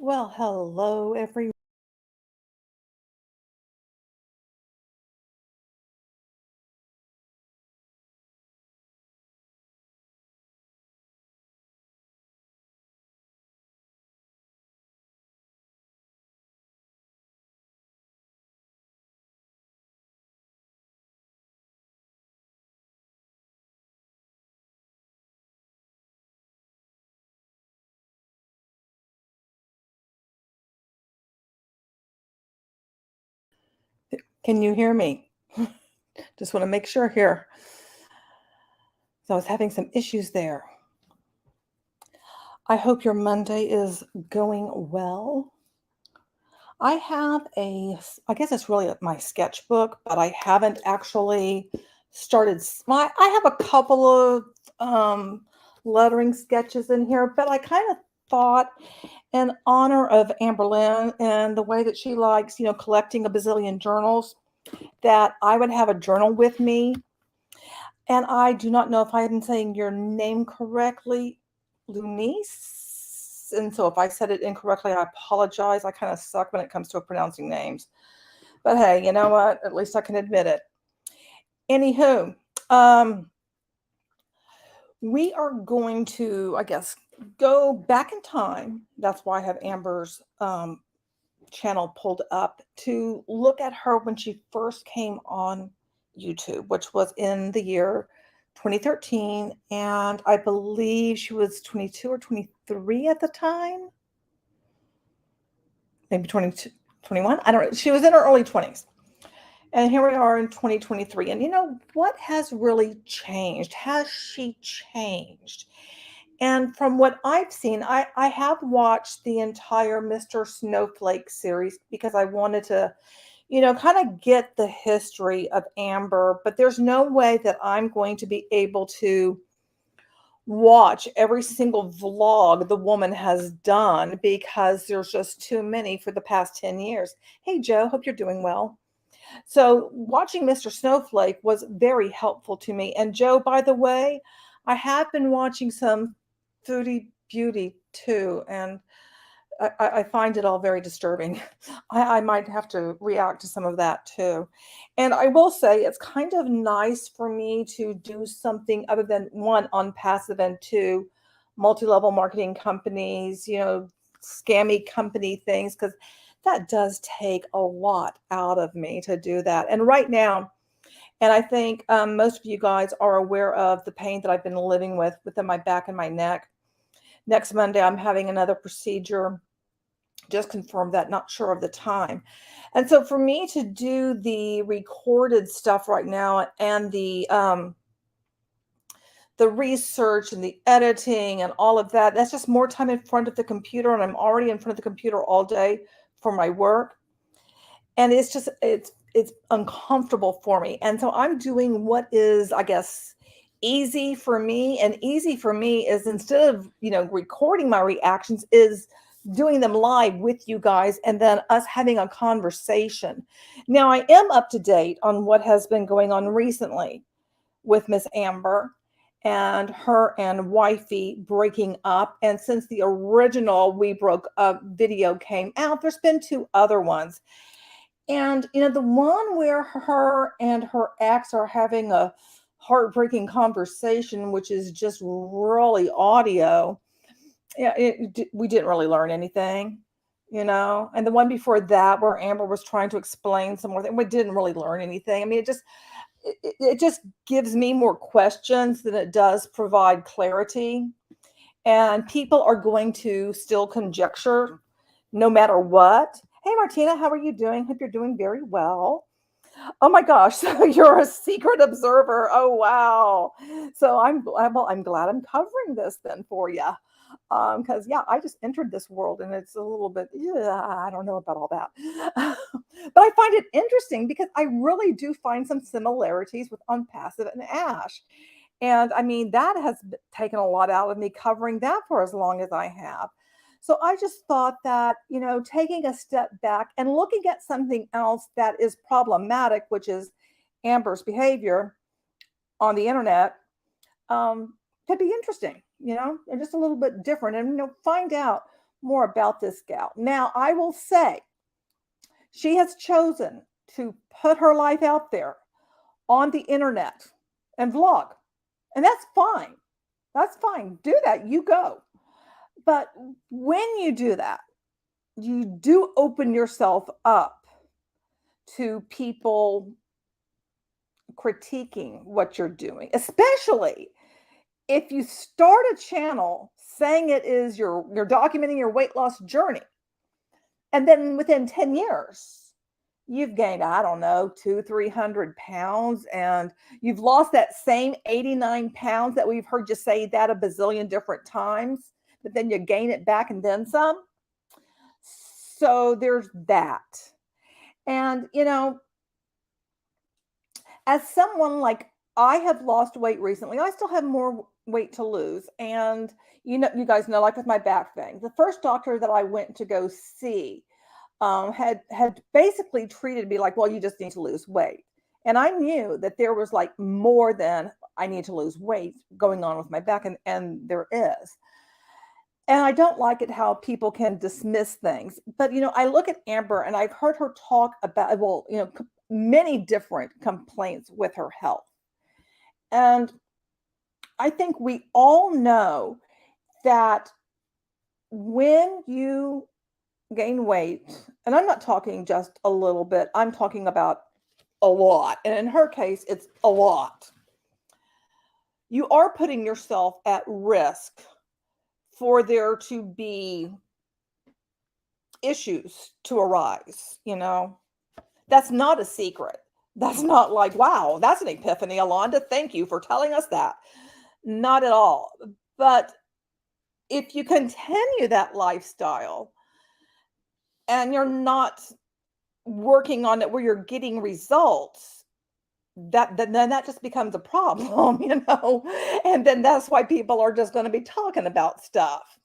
Well, hello, everyone. Can you hear me? Just want to make sure here. So I was having some issues there. I hope your Monday is going well. I have I guess it's really my sketchbook, but I haven't actually started. I have a couple of lettering sketches in here, but I kind of thought in honor of Amberlynn and the way that she likes, collecting a bazillion journals, that I would have a journal with me. And I do not know if I am saying your name correctly, Lunice. And so if I said it incorrectly, I apologize. I kind of suck when it comes to pronouncing names. But hey, you know what? At least I can admit it. Anywho, we are going to, I guess, go back in time. That's why I have Amber's channel pulled up to look at her when she first came on YouTube, which was in the year 2013. And I believe she was 22 or 23 at the time. Maybe 22, 21. I don't know. She was in her early 20s. And here we are in 2023. And you know, what has really changed? Has she changed? And from what I've seen, I have watched the entire Mr. Snowflake series because I wanted to, kind of get the history of Amber, but there's no way that I'm going to be able to watch every single vlog the woman has done because there's just too many for the past 10 years. Hey, Joe, hope you're doing well. So watching Mr. Snowflake was very helpful to me. And Joe, by the way, I have been watching some Foodie Beauty too, and I find it all very disturbing. I might have to react to some of that too. And I will say it's kind of nice for me to do something other than one, on passive, and two, multi-level marketing companies, scammy company things, because that does take a lot out of me to do that. And right now, and I think most of you guys are aware of the pain that I've been living with within my back and my neck. Next Monday, I'm having another procedure. Just confirmed that, not sure of the time. And so for me to do the recorded stuff right now and the research and the editing and all of that, that's just more time in front of the computer, and I'm already in front of the computer all day for my work. And it's uncomfortable for me. And so I'm doing what is, I guess, easy for me. And easy for me is, instead of, recording my reactions, is doing them live with you guys and then us having a conversation. Now, I am up to date on what has been going on recently with Miss Amber and her and wifey breaking up. And since the original We Broke Up video came out, there's been two other ones. And, the one where her and her ex are having a heartbreaking conversation, which is just really audio. Yeah, we didn't really learn anything, And the one before that, where Amber was trying to explain some more thing, we didn't really learn anything. I mean, it just gives me more questions than it does provide clarity. And people are going to still conjecture no matter what. Hey, Martina, how are you doing? Hope you're doing very well. Oh my gosh, so you're a secret observer. Oh, wow. So I'm glad I'm covering this then for you. Because yeah, I just entered this world and it's a little bit, yeah, I don't know about all that. But I find it interesting because I really do find some similarities with Unpassive and Ash. And I mean, that has taken a lot out of me covering that for as long as I have. So I just thought that, taking a step back and looking at something else that is problematic, which is Amber's behavior on the internet, could be interesting, and just a little bit different, and find out more about this gal. Now, I will say she has chosen to put her life out there on the internet and vlog. And that's fine. That's fine. Do that. You go. But when you do that, you do open yourself up to people critiquing what you're doing, especially if you start a channel saying it is you're documenting your weight loss journey, and then within 10 years you've gained, I don't know, 200-300 pounds, and you've lost that same 89 pounds that we've heard you say that a bazillion different times, but then you gain it back and then some. So there's that. And as someone, like, I have lost weight recently. I still have more weight to lose. And you guys know, like with my back thing, the first doctor that I went to go see had basically treated me like, well, you just need to lose weight. And I knew that there was like more than I need to lose weight going on with my back, and there is. And I don't like it how people can dismiss things. But I look at Amber, and I've heard her talk about, well, many different complaints with her health. And I think we all know that when you gain weight, and I'm not talking just a little bit, I'm talking about a lot. And in her case, it's a lot. You are putting yourself at risk for there to be issues to arise. That's not a secret. That's not like, wow, that's an epiphany, Alonda. Thank you for telling us that. Not at all. But if you continue that lifestyle and you're not working on it where you're getting results, then that just becomes a problem, and then that's why people are just going to be talking about stuff.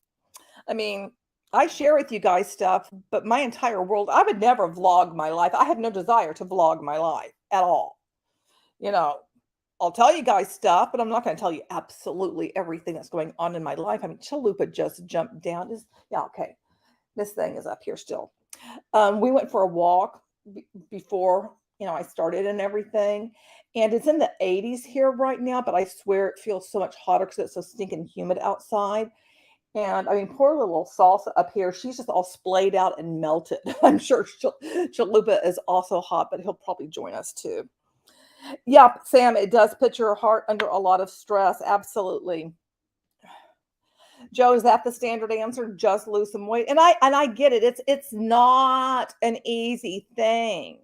I mean, I share with you guys stuff, but my entire world, I would never vlog my life. I have no desire to vlog my life at all. I'll tell you guys stuff, but I'm not going to tell you absolutely everything that's going on in my life. I mean, Chalupa just jumped down. Yeah, okay. This thing is up here still. We went for a walk before, I started and everything. And it's in the 80s here right now, but I swear it feels so much hotter because it's so stinking humid outside. And I mean, poor little Salsa up here, she's just all splayed out and melted. I'm sure Chalupa is also hot, but he'll probably join us too. Yeah, Sam, it does put your heart under a lot of stress. Absolutely. Joe, is that the standard answer? Just lose some weight. And I get it. It's not an easy thing.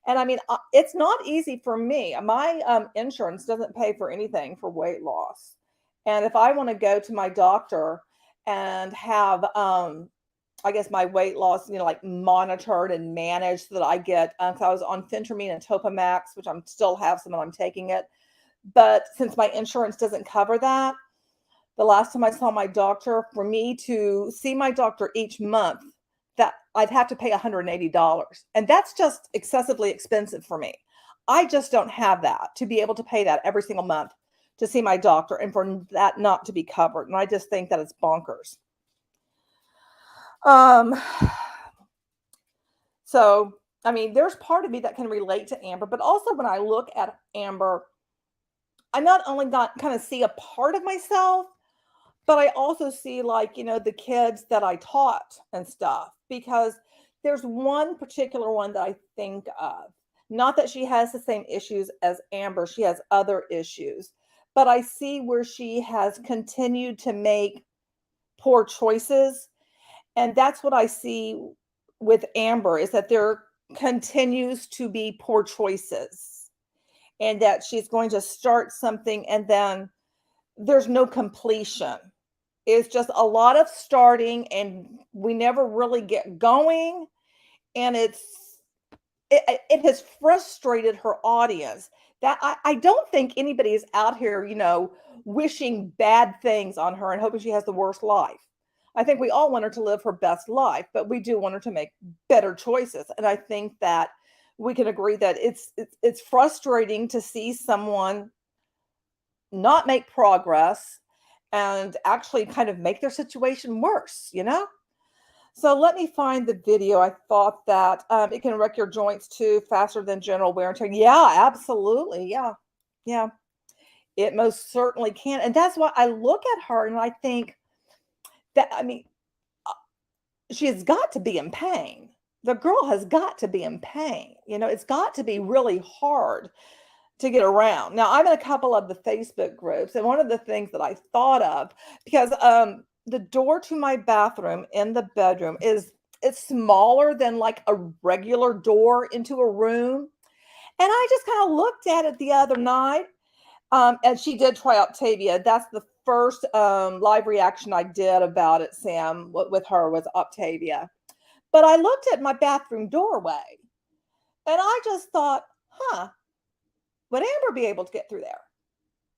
And I mean, it's not easy for me. My insurance doesn't pay for anything for weight loss. And if I want to go to my doctor and have, I guess, my weight loss, like monitored and managed so that I get, because I was on Phentermine and Topamax, which I'm still have some and I'm taking it. But since my insurance doesn't cover that, the last time I saw my doctor, for me to see my doctor each month, that I'd have to pay $180. And that's just excessively expensive for me. I just don't have that to be able to pay that every single month to see my doctor and for that not to be covered. And I just think that it's bonkers. So, I mean, there's part of me that can relate to Amber, but also when I look at Amber, I not only kind of see a part of myself, but I also see, like, the kids that I taught and stuff, because there's one particular one that I think of. Not that she has the same issues as Amber, she has other issues, but I see where she has continued to make poor choices. And that's what I see with Amber, is that there continues to be poor choices, and that she's going to start something and then there's no completion. It's just a lot of starting and we never really get going. And it has frustrated her audience. That I don't think anybody is out here, wishing bad things on her and hoping she has the worst life. I think we all want her to live her best life, but we do want her to make better choices. And I think that we can agree that it's frustrating to see someone not make progress and actually kind of make their situation worse, So let me find the video. I thought that it can wreck your joints too faster than general wear and tear. Yeah, absolutely. Yeah. Yeah. It most certainly can. And that's why I look at her and I think that, I mean, uh, she has got to be in pain. The girl has got to be in pain. It's got to be really hard to get around. Now, I'm in a couple of the Facebook groups, and one of the things that I thought of, because the door to my bathroom in the bedroom it's smaller than like a regular door into a room. And I just kind of looked at it the other night. And she did try Octavia. That's the first live reaction I did about it, Sam, with her was Octavia. But I looked at my bathroom doorway and I just thought, huh, would Amber be able to get through there?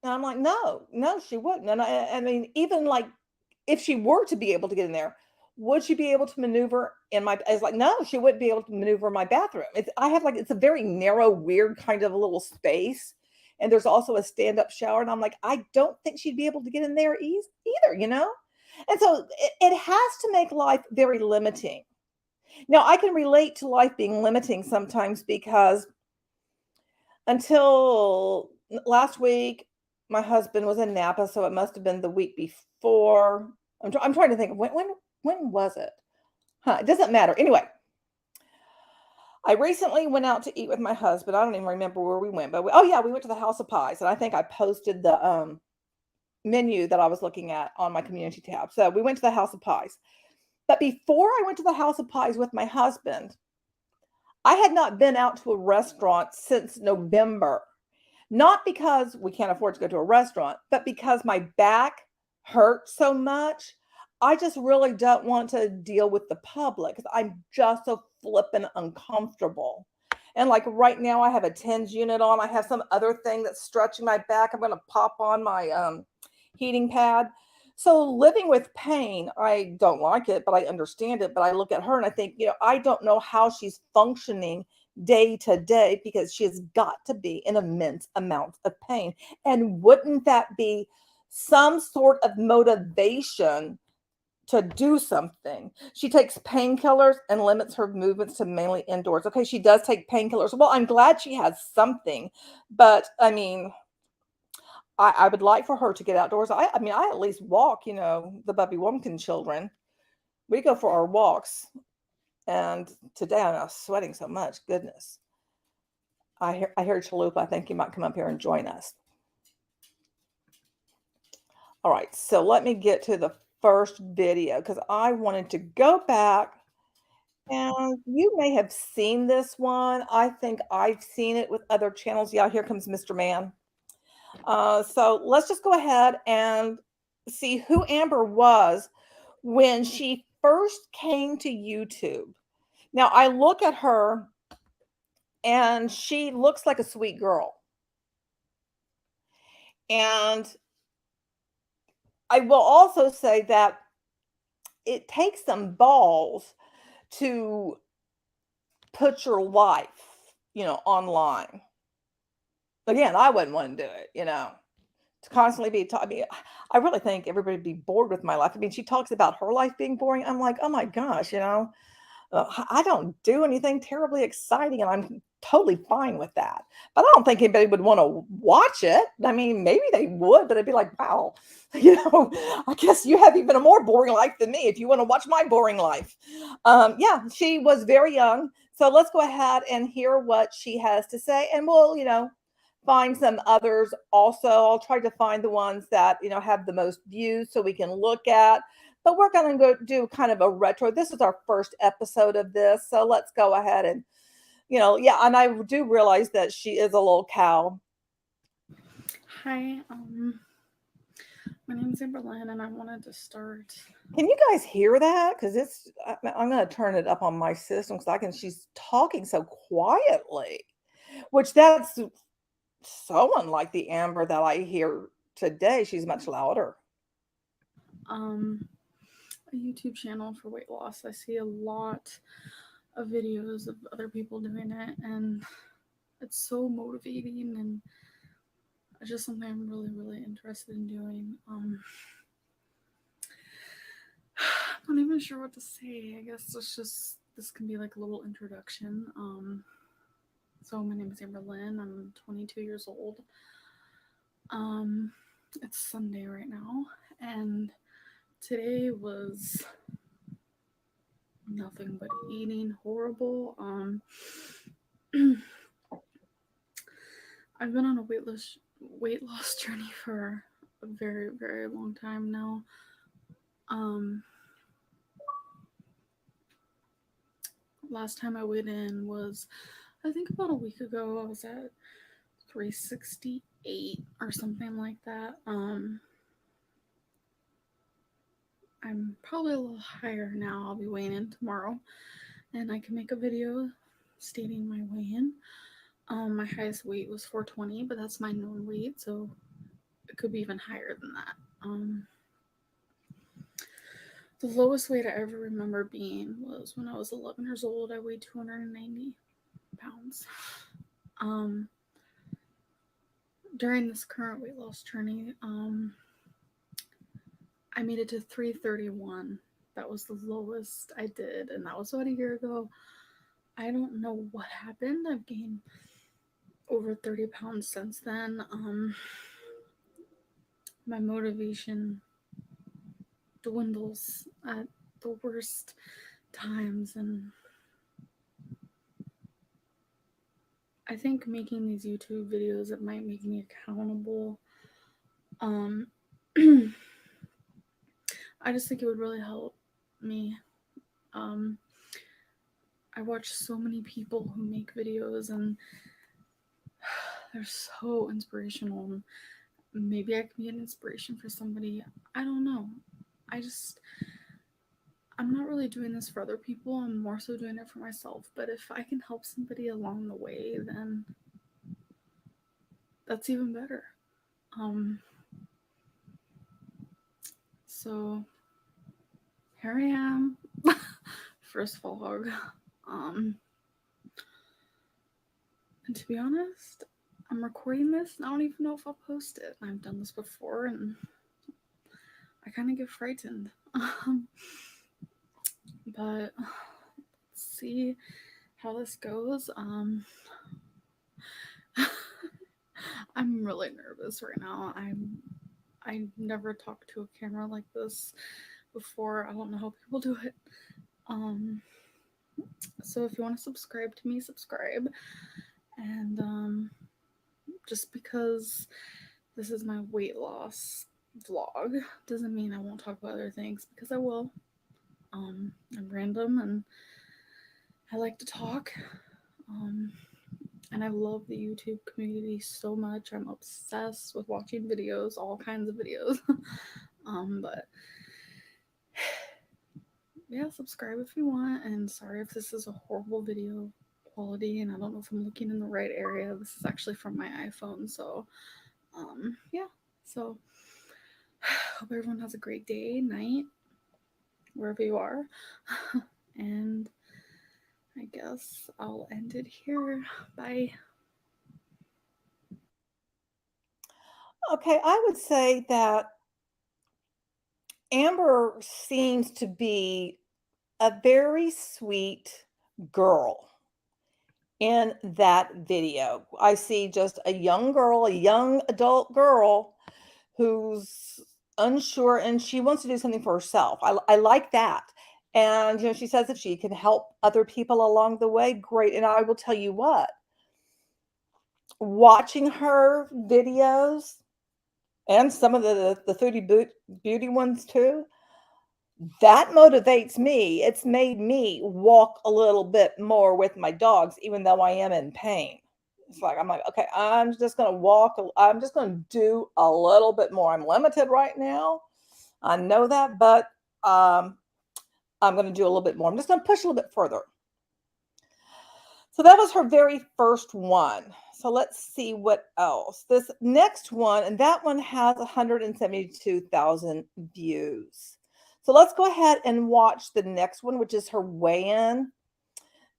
And I'm like, no, no, she wouldn't. And I mean, even like if she were to be able to get in there, would she be able to maneuver in my? I was like, no, she wouldn't be able to maneuver in my bathroom. It's a very narrow, weird kind of a little space, and there's also a stand-up shower. And I'm like, I don't think she'd be able to get in there either. And so it has to make life very limiting. Now I can relate to life being limiting sometimes because until last week, my husband was in Napa, so it must have been the week before. I'm trying to think when was it? Huh, it doesn't matter. Anyway, I recently went out to eat with my husband. I don't even remember where we went, but oh yeah, we went to the House of Pies, and I think I posted the menu that I was looking at on my community tab. So we went to the House of Pies. But before I went to the House of Pies with my husband, I had not been out to a restaurant since November. Not because we can't afford to go to a restaurant, but because my back hurts so much. I just really don't want to deal with the public because I'm just so flippin' uncomfortable. And like right now, I have a TENS unit on. I have some other thing that's stretching my back. I'm going to pop on my heating pad. So living with pain, I don't like it, but I understand it. But I look at her and I think, I don't know how she's functioning day to day because she has got to be in immense amounts of pain. And wouldn't that be some sort of motivation to do something? She takes painkillers and limits her movements to mainly indoors. Okay, she does take painkillers. Well, I'm glad she has something, but I mean, I would like for her to get outdoors. I mean, I at least walk, the Bubby Wompkin children. We go for our walks. And today I'm sweating so much. Goodness. I hear Chalupa. I think he might come up here and join us. All right, so let me get to the first video because I wanted to go back, and you may have seen this one. I think I've seen it with other channels. Yeah, here comes Mr. Man. So let's just go ahead and see who Amber was when she first came to YouTube. Now, I look at her, and she looks like a sweet girl. And I will also say that it takes some balls to put your life, online. Again, I wouldn't want to do it, to constantly be talking. I really think everybody would be bored with my life. I mean, she talks about her life being boring. I'm like, oh my gosh, I don't do anything terribly exciting, and I'm totally fine with that. But I don't think anybody would want to watch it. I mean, maybe they would, but it'd be like, wow, I guess you have even a more boring life than me if you want to watch my boring life. Yeah, she was very young. So let's go ahead and hear what she has to say, and we'll, find some others also. I'll try to find the ones that, have the most views so we can look at. But we're going to go do kind of a retro. This is our first episode of this. So let's go ahead and, yeah. And I do realize that she is a little cow. Hi, my name is Amberlynn, and I wanted to start. Can you guys hear that? Because I'm going to turn it up on my system because she's talking so quietly, which that's so unlike the Amber that I hear today. She's much louder. A YouTube channel for weight loss. I see a lot of videos of other people doing it, and it's so motivating, and it's just something I'm really, really interested in doing. My name not sure what to say. I guess this can be like a little introduction. So my name is Amberlynn. I'm 22 years old. Um, it's Sunday right now, and today was nothing but eating horrible. I've been on a weight loss journey for a very, very long time now. Um, Last time I weighed in was, I think, about a week ago. I was at 368 or something like that. I'm probably a little higher now. I'll be weighing in tomorrow, and I can make a video stating my weigh-in. My highest weight was 420, but that's my known weight, so it could be even higher than that. The lowest weight I ever remember being was when I was 11 years old. I weighed 290 pounds. During this current weight loss journey, I made it to 331. That was the lowest I did, and that was about a year ago. I don't know what happened. I've gained over 30 pounds since then. My motivation dwindles at the worst times, and I think making these YouTube videos, it might make me accountable. I just think it would really help me. I watch so many people who make videos, and they're so inspirational. Maybe I can be an inspiration for somebody. I don't know. I'm not really doing this for other people. I'm more so doing it for myself. But if I can help somebody along the way, then that's even better. So here I am. First vlog. And to be honest, I'm recording this and I don't even know if I'll post it. I've done this before and I kind of get frightened. But let's see how this goes. I'm really nervous right now. I never talked to a camera like this before. I don't know how people do it. So if you want to subscribe to me, subscribe. And just because this is my weight loss vlog doesn't mean I won't talk about other things, because I will. I'm random and I like to talk. And I love the YouTube community so much. I'm obsessed with watching videos, all kinds of videos. But yeah, subscribe if you want. And sorry if this is a horrible video quality and I don't know if I'm looking in the right area. This is actually from my iPhone. So yeah. So hope everyone has a great day, night, wherever you are. And I guess I'll end it here. Bye. Okay, I would say that Amber seems to be a very sweet girl in that video. I see just a young girl, a young adult girl who's unsure and she wants to do something for herself. I like that. And, she says if she can help other people along the way, great. And I will tell you what, watching her videos and some of the foodie beauty ones too, that motivates me. It's made me walk a little bit more with my dogs, even though I am in pain. I'm like, okay, I'm just going to walk. I'm just going to do a little bit more. I'm limited right now. I know that, but I'm going to do a little bit more. I'm just going to push a little bit further. So that was her very first one. So let's see what else. This next one, and that one has 172,000 views. So let's go ahead and watch the next one, which is her weigh-in,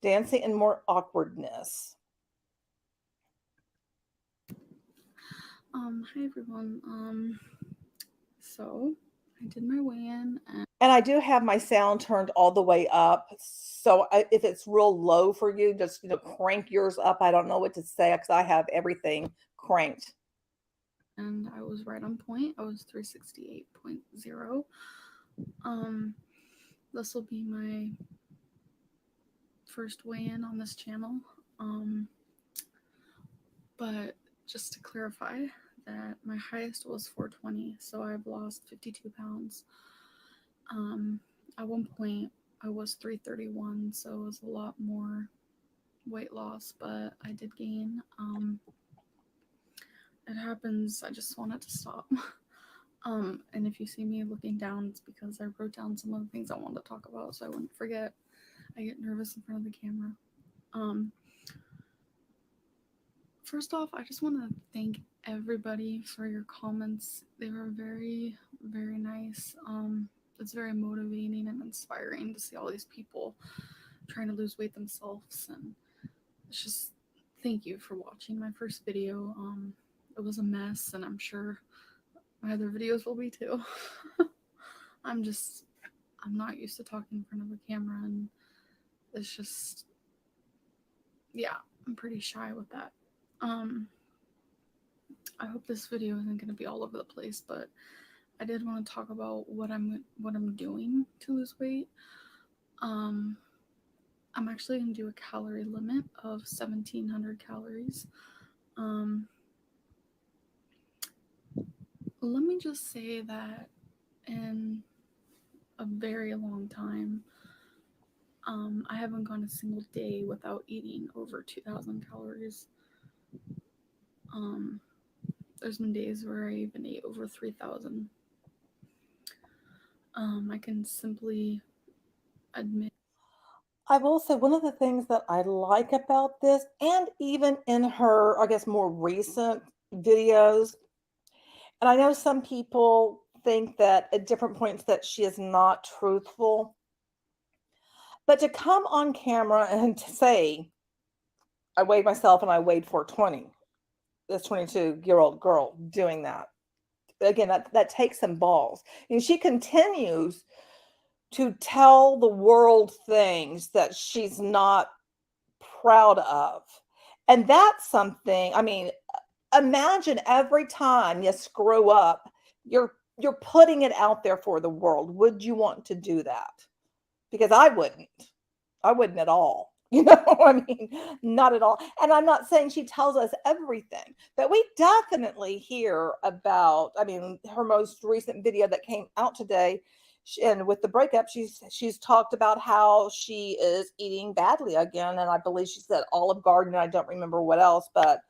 dancing and more awkwardness. Hi everyone. So I did my weigh-in, And I do have my sound turned all the way up. So if it's real low for you, just crank yours up. I don't know what to say because I have everything cranked. and I was right on point. I was 368.0. Um, this will be my first weigh-in on this channel. But just to clarify that my highest was 420, so I've lost 52 pounds. At one point I was 331, so it was a lot more weight loss, but I did gain. It happens. I just want it to stop. And if you see me looking down, it's because I wrote down some of the things I wanted to talk about so I wouldn't forget. I get nervous in front of the camera. First off, I just want to thank everybody for your comments. They were very, very nice. It's very motivating and inspiring to see all these people trying to lose weight themselves, and it's just thank you for watching my first video. It was a mess, and I'm sure my other videos will be too. I'm not used to talking in front of a camera, and it's just, yeah, I'm pretty shy with that. I hope this video isn't going to be all over the place, but I did want to talk about what I'm doing to lose weight. I'm actually going to do a calorie limit of 1,700 calories. Let me just say that in a very long time, I haven't gone a single day without eating over 2,000 calories. There's been days where I even ate over 3,000. I can simply admit. I will say one of the things that I like about this, and even in her, I guess, more recent videos, and I know some people think that at different points that she is not truthful, but to come on camera and to say, I weighed myself and I weighed 420, this 22-year-old girl doing that. Again, that takes some balls. And she continues to tell the world things that she's not proud of. And that's something, I mean, imagine every time you screw up, you're putting it out there for the world. Would you want to do that? Because I wouldn't. I wouldn't at all. I mean, not at all. And I'm not saying she tells us everything, but we definitely hear about, I mean, her most recent video that came out today, and with the breakup, she's talked about how she is eating badly again. And I believe she said Olive Garden, I don't remember what else, but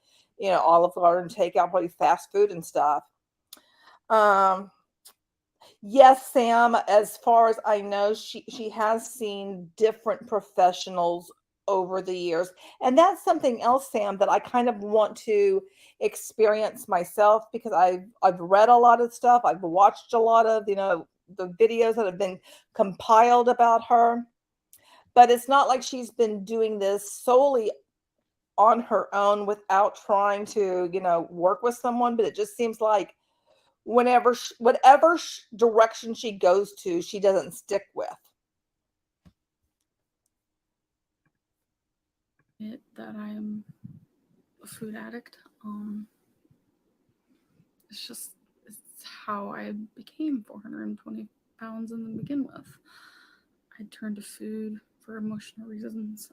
Olive Garden takeout, probably fast food and stuff. Yes, Sam, as far as I know, she has seen different professionals over the years. And that's something else, Sam, that I kind of want to experience myself because I've read a lot of stuff. I've watched a lot of, the videos that have been compiled about her. But it's not like she's been doing this solely on her own without trying to, work with someone. But it just seems like whatever direction she goes to, she doesn't stick with. That I'm a food addict. It's how I became 420 pounds in the begin with. I turned to food for emotional reasons.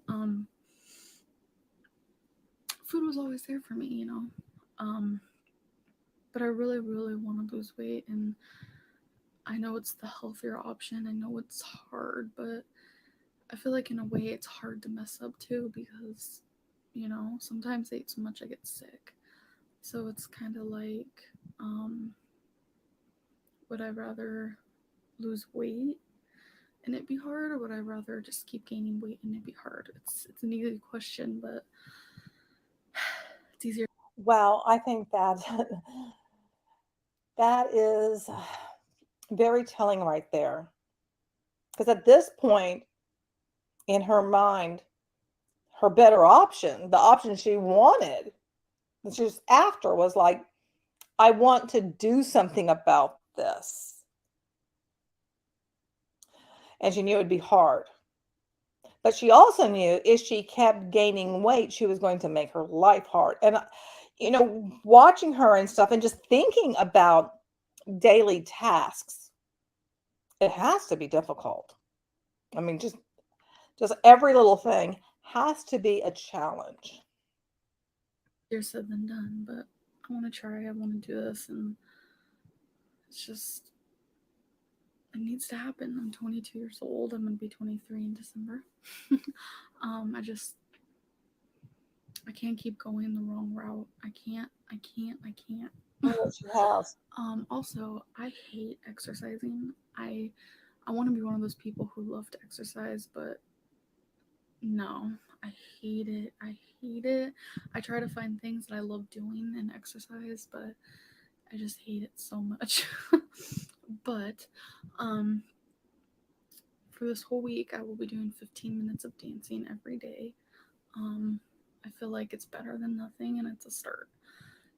Food was always there for me, but I really, really want to lose weight, and I know it's the healthier option. I know it's hard, but I feel like in a way it's hard to mess up too because, sometimes I eat so much I get sick. So it's kind of like, would I rather lose weight and it be hard, or would I rather just keep gaining weight and it be hard? It's an easy question, but it's easier. Well, I think that that is very telling right there. Because at this point in her mind, her better option, the option she wanted, that she was after, was like, I want to do something about this. and she knew it would be hard. But she also knew if she kept gaining weight, she was going to make her life hard. And, watching her and stuff and just thinking about daily tasks, it has to be difficult. I mean, just every little thing has to be a challenge. Easier said than done, but I want to try. I want to do this, and it's just it needs to happen. I'm 22 years old. I'm gonna be 23 in December. I just I can't keep going the wrong route. I can't. I can't. I can't. Oh, what she has. Also, I hate exercising. I want to be one of those people who love to exercise, but no, I hate it. I hate it. I try to find things that I love doing in exercise, but I just hate it so much. But um for this whole week I will be doing 15 minutes of dancing every day. Um I feel like it's better than nothing and it's a start.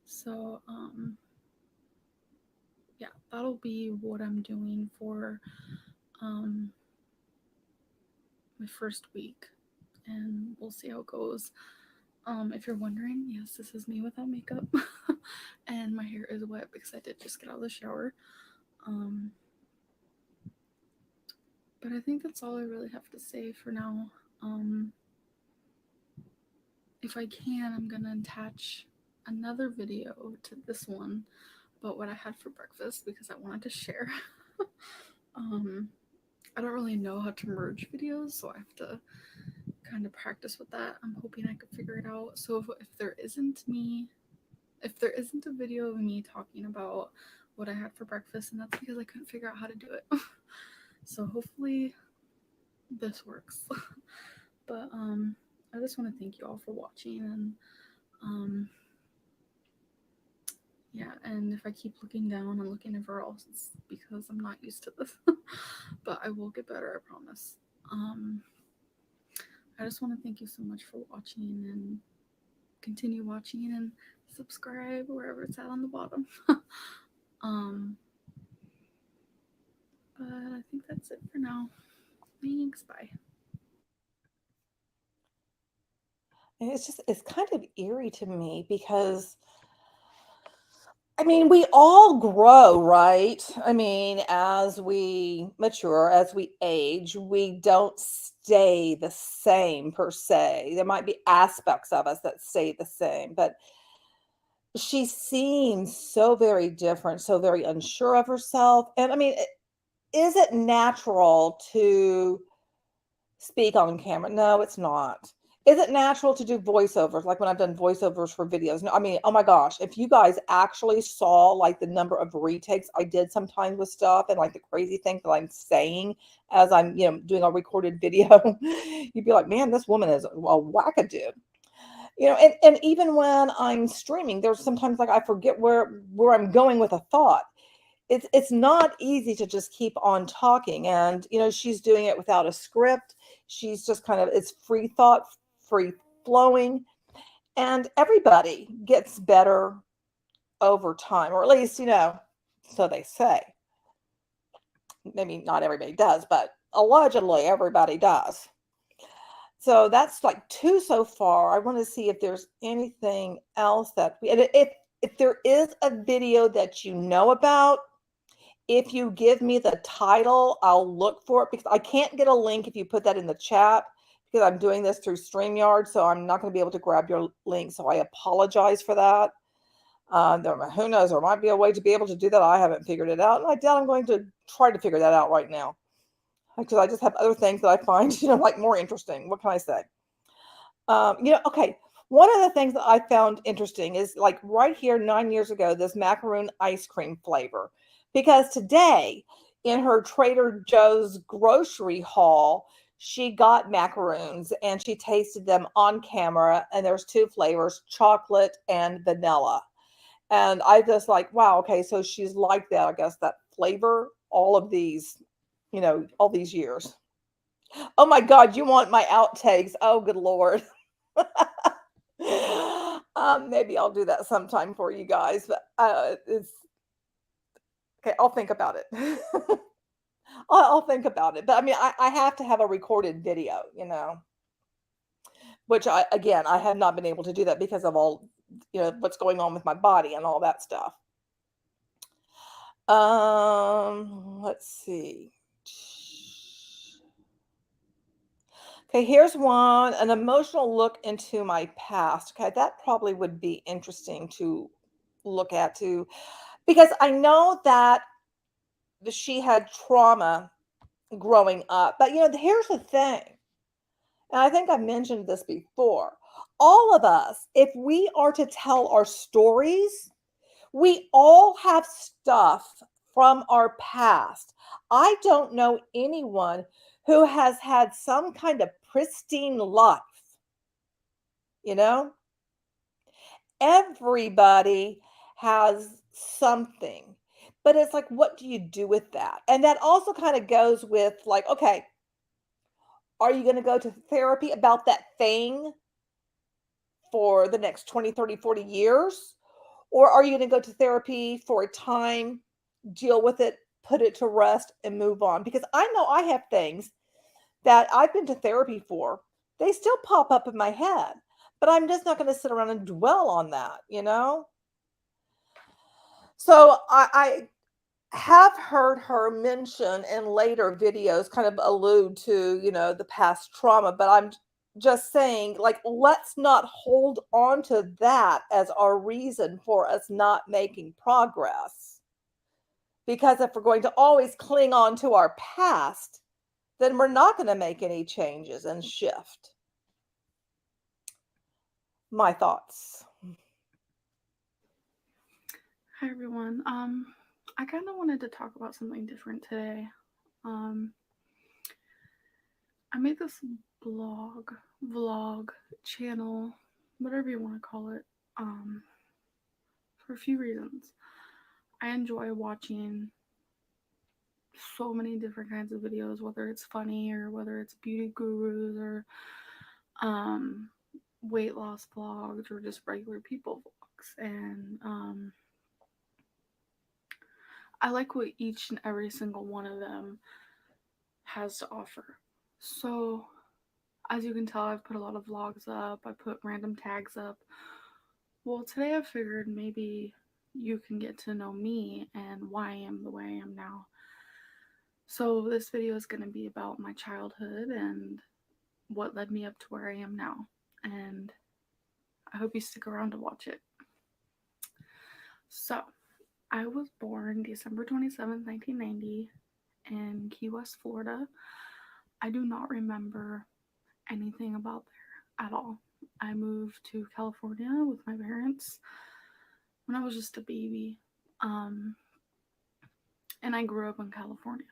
So yeah, that'll be what I'm doing for um my first week, and we'll see how it goes. If you're wondering, yes, this is me without makeup, and my hair is wet because I did just get out of the shower. Um, but I think that's all I really have to say for now. Um, if I can, I'm gonna attach another video to this one about what I had for breakfast because I wanted to share. um, I don't really know how to merge videos, so I have to kind of practice with that. I'm hoping I could figure it out. So if there isn't a video of me talking about what I had for breakfast, and that's because I couldn't figure out how to do it. So hopefully this works. But I just want to thank you all for watching, and yeah, and if I keep looking down and looking everywhere else, it's because I'm not used to this. But I will get better, I promise. I just want to thank you so much for watching, and continue watching and subscribe wherever it's at on the bottom. um, but I think that's it for now. Thanks. Bye. And it's kind of eerie to me because I mean, we all grow, right? I mean, as we mature, as we age, we don't stay the same per se. There might be aspects of us that stay the same, but she seems so very different, so very unsure of herself. And I mean, is it natural to speak on camera? No, it's not. Is it natural to do voiceovers like when I've done voiceovers for videos? No, I mean, oh my gosh, if you guys actually saw like the number of retakes I did sometimes with stuff and like the crazy things that I'm saying as I'm, doing a recorded video, you'd be like, man, this woman is a wackadoo. And even when I'm streaming, there's sometimes like I forget where I'm going with a thought. It's not easy to just keep on talking, and she's doing it without a script. She's just kind of, it's free thought, free flowing, and everybody gets better over time, or at least so they say. Maybe not everybody does, but allegedly everybody does. So that's like two so far. I want to see if there's anything else that and if there is a video that you know about. If you give me the title, I'll look for it because I can't get a link if you put that in the chat because I'm doing this through StreamYard, so I'm not going to be able to grab your link. So I apologize for that. Who knows? There might be a way to be able to do that. I haven't figured it out, and I doubt I'm going to try to figure that out right now because I just have other things that I find, like more interesting. What can I say? Okay. One of the things that I found interesting is like right here, 9 years ago, this macaroon ice cream flavor. Because today, in her Trader Joe's grocery haul, she got macaroons and she tasted them on camera. And there's two flavors, chocolate and vanilla. And I just like, wow, okay, so she's like that, I guess, that flavor, all of these, all these years. Oh my God, you want my outtakes? Oh, good Lord. Maybe I'll do that sometime for you guys, but it's okay. I'll think about it. I'll think about it. But I mean, I have to have a recorded video, which again, I have not been able to do that because of all, what's going on with my body and all that stuff. Let's see. Okay, here's one, an emotional look into my past. Okay, that probably would be interesting to look at too, because I know that she had trauma growing up. But here's the thing, and I think I mentioned this before. All of us, if we are to tell our stories, we all have stuff from our past. I don't know anyone who has had some kind of pristine life, you know? Everybody has something. But it's like, what do you do with that? And that also kind of goes with, like, okay, are you going to go to therapy about that thing for the next 20, 30, 40 years? Or are you going to go to therapy for a time, deal with it, put it to rest, and move on? Because I know I have things that I've been to therapy for. They still pop up in my head, but I'm just not going to sit around and dwell on that. So I have heard her mention in later videos kind of allude to, the past trauma, but I'm just saying, like, let's not hold on to that as our reason for us not making progress. Because if we're going to always cling on to our past, then we're not going to make any changes and shift. My thoughts. Hi everyone. I kind of wanted to talk about something different today. Um, I made this vlog, channel, whatever you want to call it, for a few reasons. I enjoy watching so many different kinds of videos, whether it's funny or whether it's beauty gurus or um, weight loss vlogs or just regular people vlogs. And I like what each and every single one of them has to offer. So, as you can tell, I've put a lot of vlogs up, I put random tags up. Well, today I figured maybe you can get to know me and why I am the way I am now. So, this video is going to be about my childhood and what led me up to where I am now. And I hope you stick around to watch it. So, I was born December 27th, 1990, in Key West, Florida. I do not remember anything about there at all. I moved to California with my parents when I was just a baby. And I grew up in California.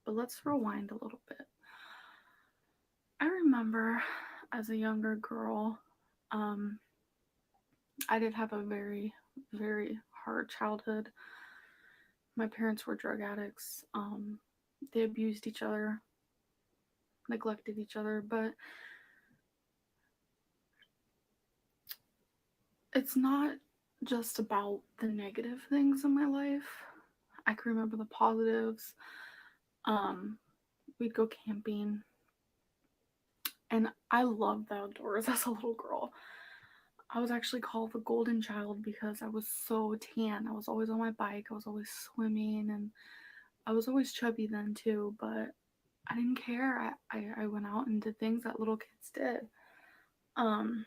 But let's rewind a little bit. I remember as a younger girl, I did have a very, very hard childhood. My parents were drug addicts. They abused each other, neglected each other, but it's not just about the negative things in my life. I can remember the positives. We'd go camping, and I loved the outdoors as a little girl. I was actually called the golden child because I was so tan. I was always on my bike, I was always swimming, and I was always chubby then too, but I didn't care. I went out and did things that little kids did. Um,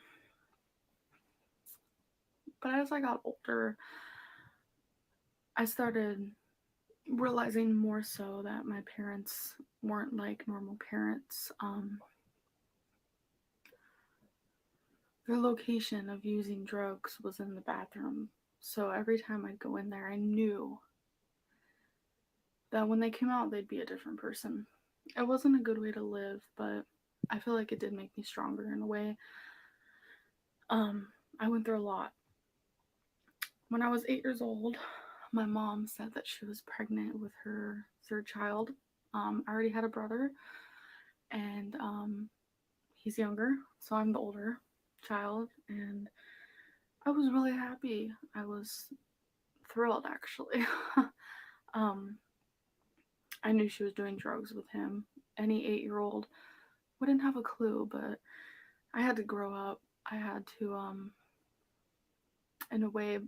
but as I got older, I started realizing more so that my parents weren't like normal parents. Their location of using drugs was in the bathroom. So every time I'd go in there, I knew that when they came out, they'd be a different person. It wasn't a good way to live, but I feel like it did make me stronger in a way. I went through a lot. When I was 8 years old, my mom said that she was pregnant with her third child. I already had a brother, and he's younger, so I'm the older child, and I was really happy. I was thrilled, actually. um, I knew she was doing drugs with him. Any 8-year-old wouldn't have a clue, but I had to grow up. I had to, in a way,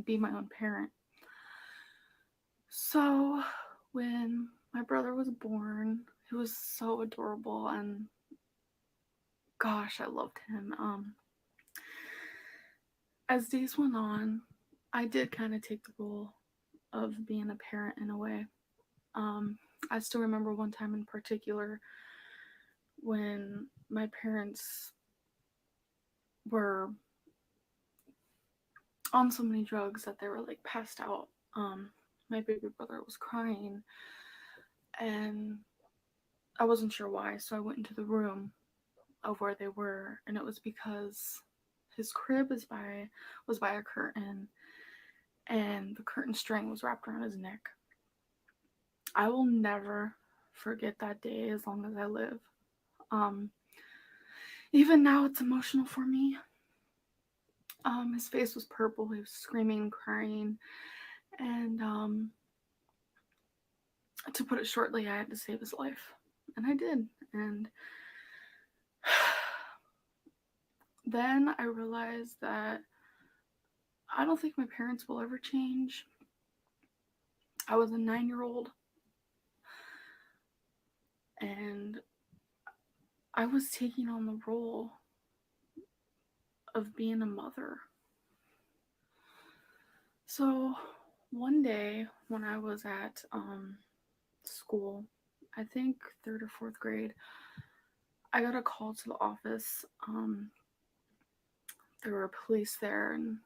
be my own parent. So when my brother was born, he was so adorable, and gosh, I loved him. As days went on, I did kind of take the role of being a parent in a way. I still remember one time in particular when my parents were on so many drugs that they were like passed out. My baby brother was crying, and I wasn't sure why, so I went into the room of where they were, and it was because his crib was by a curtain, and the curtain string was wrapped around his neck. I will never forget that day as long as I live. Um, Even now, it's emotional for me. His face was purple. He was screaming, crying, and to put it shortly, I had to save his life, and I did. And then I realized that I don't think my parents will ever change. I was a 9-year-old, and I was taking on the role of being a mother. So one day when I was at school, I think third or fourth grade, I got a call to the office. There were police there, and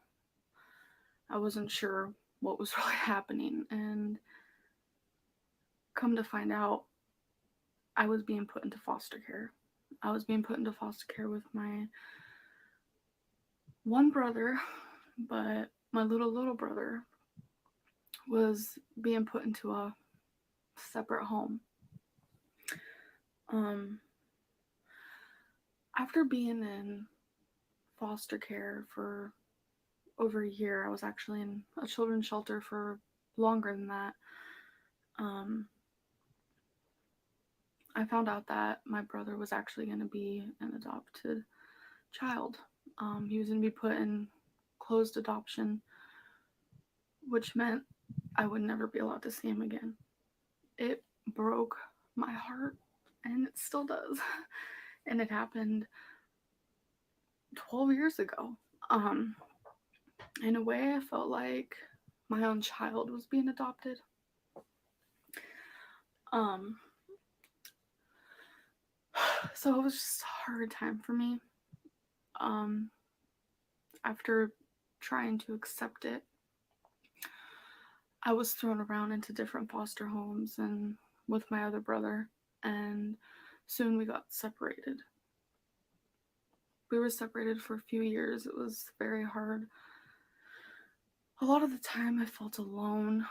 I wasn't sure what was really happening. And come to find out, I was being put into foster care. I was being put into foster care with my one brother, but my little brother was being put into a separate home. Um, After being in foster care for over a year, I was actually in a children's shelter for longer than that. I found out that my brother was actually going to be an adopted child. He was going to be put in closed adoption, which meant I would never be allowed to see him again. It broke my heart, and it still does. And it happened 12 years ago. In a way, I felt like my own child was being adopted. So it was just a hard time for me. After trying to accept it, I was thrown around into different foster homes and with my other brother, and soon we got separated. We were separated for a few years. It was very hard. A lot of the time I felt alone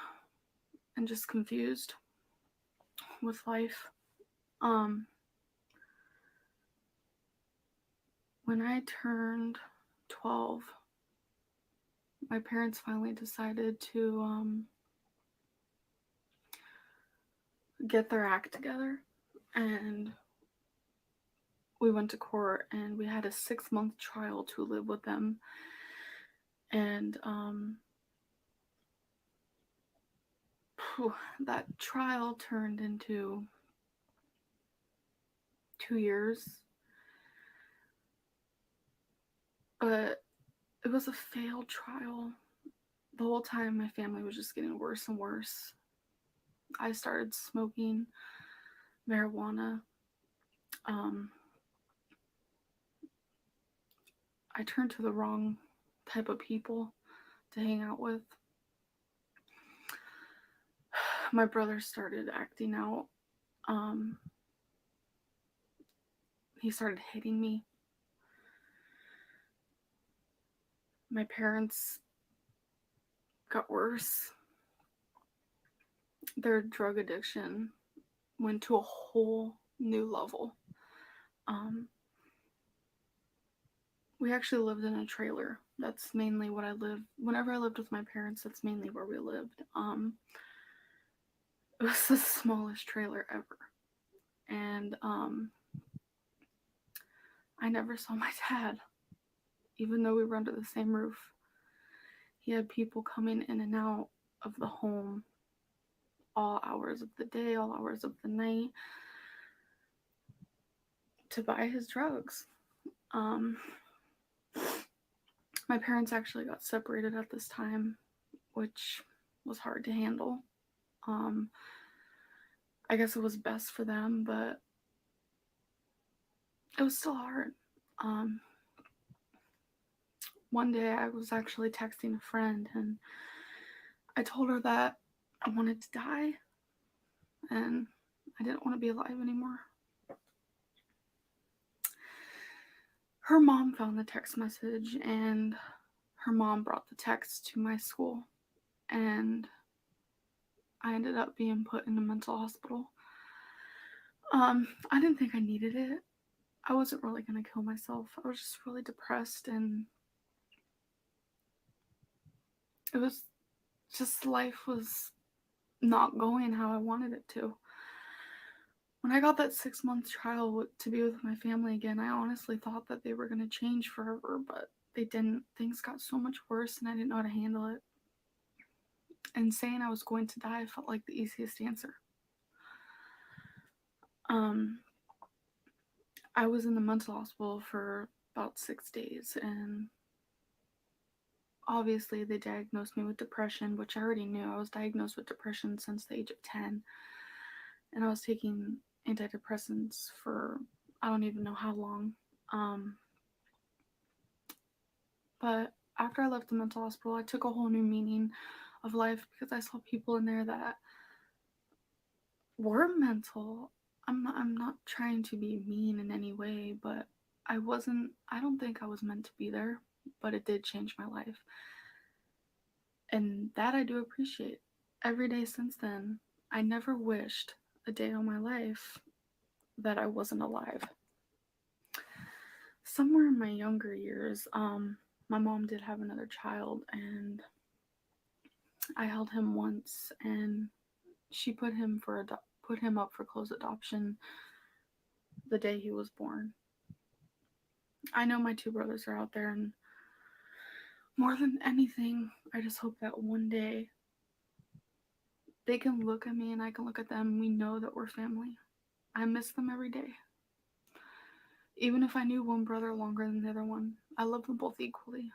and just confused with life. When I turned 12, my parents finally decided to get their act together, and we went to court, and we had a 6-month trial to live with them. And that trial turned into 2 years, but it was a failed trial. The whole time my family was just getting worse and worse. I started smoking marijuana. I turned to the wrong type of people to hang out with. My brother started acting out. He started hitting me. My parents got worse. Their drug addiction went to a whole new level. We actually lived in a trailer. That's mainly what I lived. Whenever I lived with my parents, that's mainly where we lived. It was the smallest trailer ever. And I never saw my dad, even though we were under the same roof. He had people coming in and out of the home all hours of the day, all hours of the night to buy his drugs. Um, my parents actually got separated at this time, which was hard to handle. Um, I guess it was best for them, but it was still hard. Um, one day I was actually texting a friend and I told her that I wanted to die and I didn't want to be alive anymore. Her mom found the text message and her mom brought the text to my school and I ended up being put in a mental hospital. I didn't think I needed it. I wasn't really going to kill myself. I was just really depressed and it was just life was not going how I wanted it to. When I got that 6-month trial to be with my family again, I honestly thought that they were going to change forever, but they didn't. Things got so much worse and I didn't know how to handle it. And saying I was going to die felt like the easiest answer. Um, I was in the mental hospital for about 6 days and obviously they diagnosed me with depression, which I already knew. I was diagnosed with depression since the age of 10 and I was taking antidepressants for I don't even know how long. But after I left the mental hospital, I took a whole new meaning of life because I saw people in there that were mental. I'm not trying to be mean in any way, but I don't think I was meant to be there, but it did change my life. And that I do appreciate. Every day since then, I never wished a day of my life that I wasn't alive. Somewhere in my younger years, my mom did have another child and I held him once and she put him up for closed adoption the day he was born. I know my two brothers are out there and more than anything, I just hope that one day they can look at me and I can look at them and we know that we're family. I miss them every day. Even if I knew one brother longer than the other one, I love them both equally.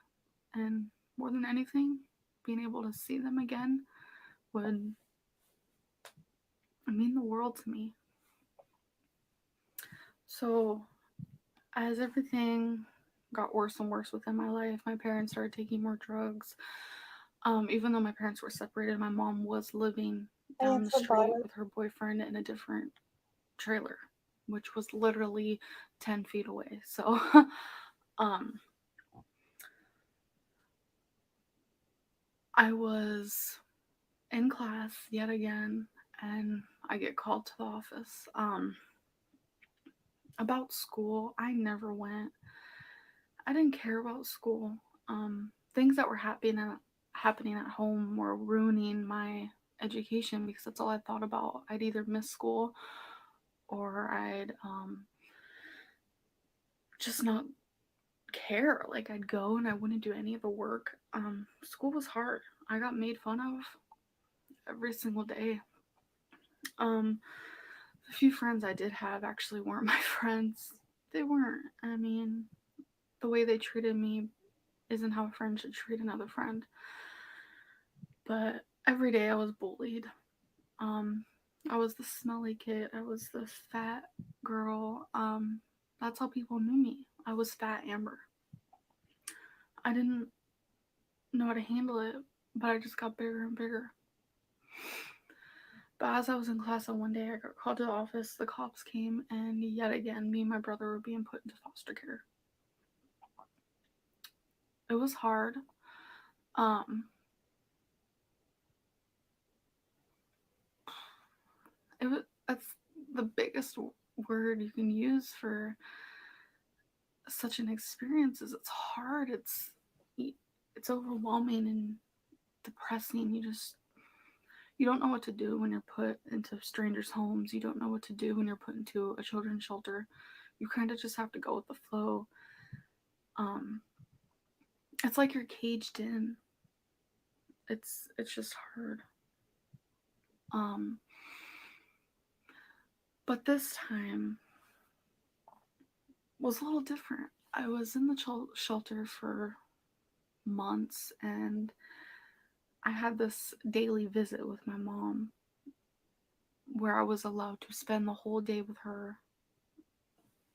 And more than anything, being able to see them again would mean the world to me. So, as everything got worse and worse within my life, my parents started taking more drugs. Even though my parents were separated, my mom was living down the It's a street violent. with her boyfriend in a different trailer, which was literally 10 feet away. So, um, I was in class yet again, and I get called to the office. About school, I never went. I didn't care about school. Things that were happening at home were ruining my education because that's all I thought about. I'd either miss school or I'd just not care. Like I'd go and I wouldn't do any of the work. School was hard. I got made fun of every single day. Um, the few friends I did have actually weren't my friends. They weren't. I mean, the way they treated me isn't how a friend should treat another friend. But every day I was bullied. Um, I was the smelly kid. I was the fat girl. That's how people knew me. I was Fat Amber. I didn't know how to handle it, but I just got bigger and bigger. But as I was in class on one day, I got called to the office. The cops came, and yet again, me and my brother were being put into foster care. It was hard. Um, it was that's the biggest word you can use for such an experience. Is it's hard. It's overwhelming and depressing. You don't know what to do when you're put into strangers' homes. You don't know what to do when you're put into a children's shelter. You kind of just have to go with the flow. Um, it's like you're caged in. It's just hard. Um, but this time was a little different. I was in the shelter for months, and I had this daily visit with my mom where I was allowed to spend the whole day with her,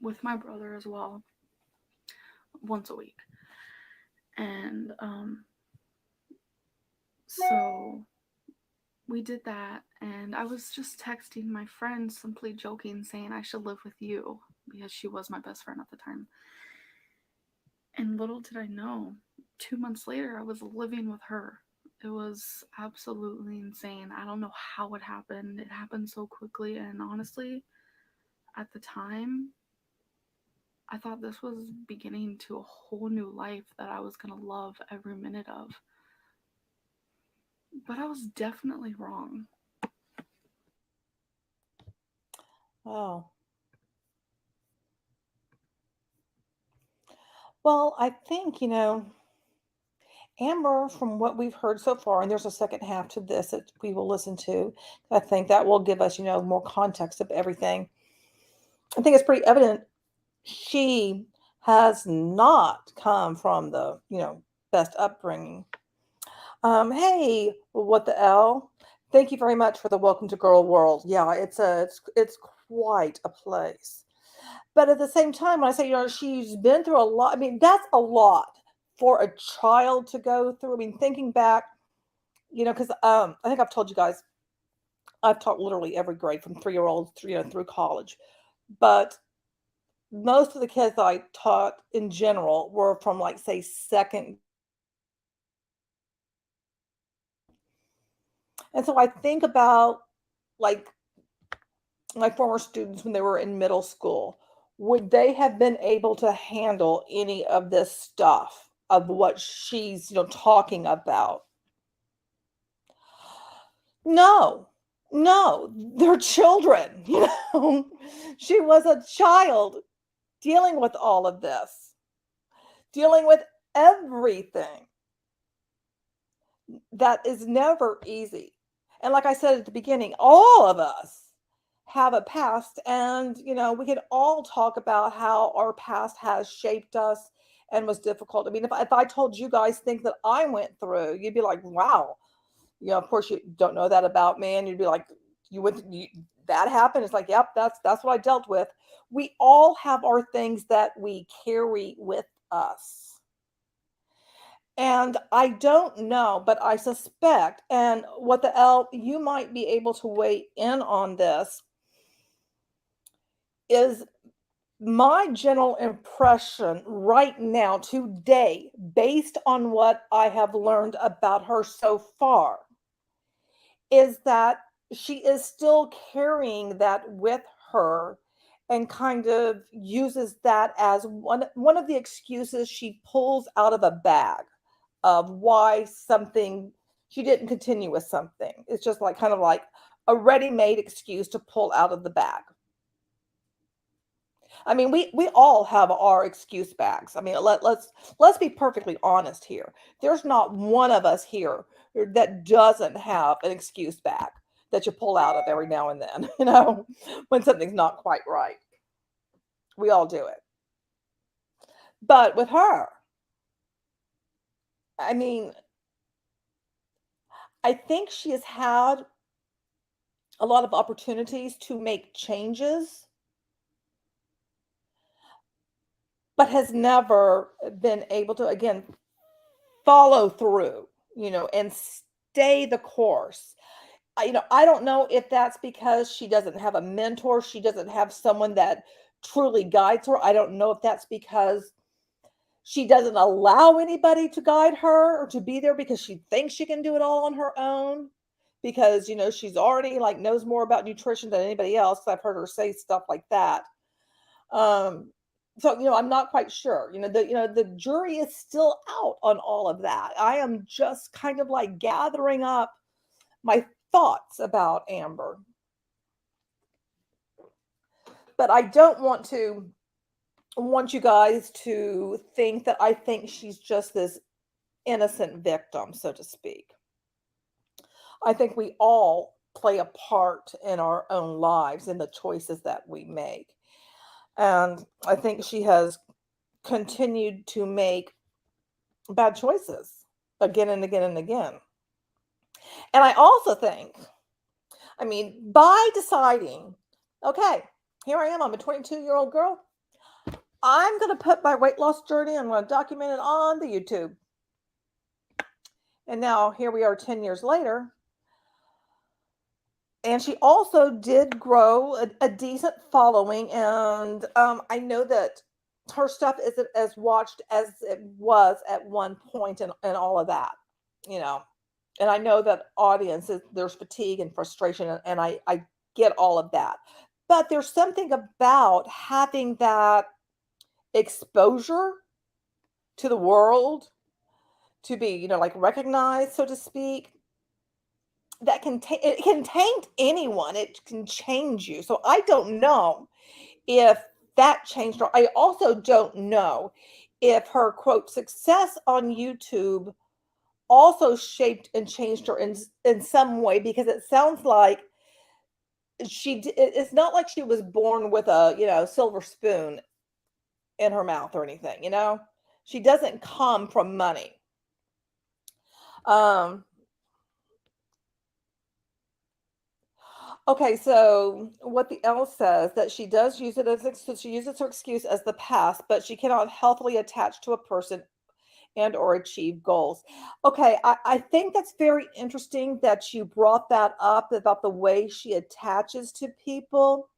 with my brother as well, once a week. And so we did that, and I was just texting my friend, simply joking, saying I should live with you because she was my best friend at the time. And little did I know, 2 months later, I was living with her. It was absolutely insane. I don't know how it happened. It happened so quickly, and honestly, at the time, I thought this was beginning to a whole new life that I was going to love every minute of. But I was definitely wrong. Oh, well, I think, Amber, from what we've heard so far, and there's a second half to this that we will listen to, I think that will give us, more context of everything. I think it's pretty evident she has not come from the, best upbringing. Hey, what the L? Thank you very much for the welcome to Girl World. Yeah, it's quite a place. But at the same time, when I say, she's been through a lot, I mean, that's a lot for a child to go through. I mean, thinking back, because I think I've told you guys, I've taught literally every grade from 3-year-olds through, through college. But most of the kids that I taught in general were from, like, say, second. And so I think about, like, my former students when they were in middle school. Would they have been able to handle any of this stuff of what she's, talking about? No, no, they're children, She was a child dealing with all of this, dealing with everything. That is never easy. And like I said at the beginning, all of us have a past, and we can all talk about how our past has shaped us and was difficult. I mean, if I told you guys things that I went through, you'd be like, wow. Of course you don't know that about me, and you'd be like, that happened. It's like, yep, that's what I dealt with. We all have our things that we carry with us. And I don't know, but I suspect, and what the L, you might be able to weigh in on this, is my general impression right now, today, based on what I have learned about her so far, is that she is still carrying that with her and kind of uses that as one of the excuses she pulls out of a bag of why something she didn't continue with something. It's just like kind of like a ready-made excuse to pull out of the bag. I mean, we all have our excuse bags. I mean, let's be perfectly honest here. There's not one of us here that doesn't have an excuse bag that you pull out of every now and then, when something's not quite right. We all do it. But with her, I mean, I think she has had a lot of opportunities to make changes, but has never been able to, again, follow through, and stay the course. I don't know if that's because she doesn't have a mentor, she doesn't have someone that truly guides her. I don't know if that's because she doesn't allow anybody to guide her or to be there because she thinks she can do it all on her own. Because, she's already like knows more about nutrition than anybody else. I've heard her say stuff like that. Um, so, I'm not quite sure. The jury is still out on all of that. I am just kind of like gathering up my thoughts about Amber, but I don't want you guys to think that I think she's just this innocent victim, so to speak. I think we all play a part in our own lives in the choices that we make. And I think she has continued to make bad choices again and again and again. And I also think, I mean, by deciding, okay, here I am, I'm a 22-year-old girl. I'm going to put my weight loss journey, I'm going to document it on the YouTube. And now here we are 10 years later. And she also did grow a decent following. And I know that her stuff isn't as watched as it was at one point and all of that, you know. And I know that audiences, there's fatigue and frustration, and I get all of that. But there's something about having that exposure to the world to be, like recognized, so to speak, that it can taint anyone. It can change you. So I don't know if that changed her. I also don't know if her quote success on YouTube also shaped and changed her in some way, because it sounds like it's not like she was born with a silver spoon in her mouth or anything. She doesn't come from money. Okay, so what the L says, that she does use it she uses her excuse as the past, but she cannot healthily attach to a person and or achieve goals. Okay, I think that's very interesting that you brought that up about the way she attaches to people,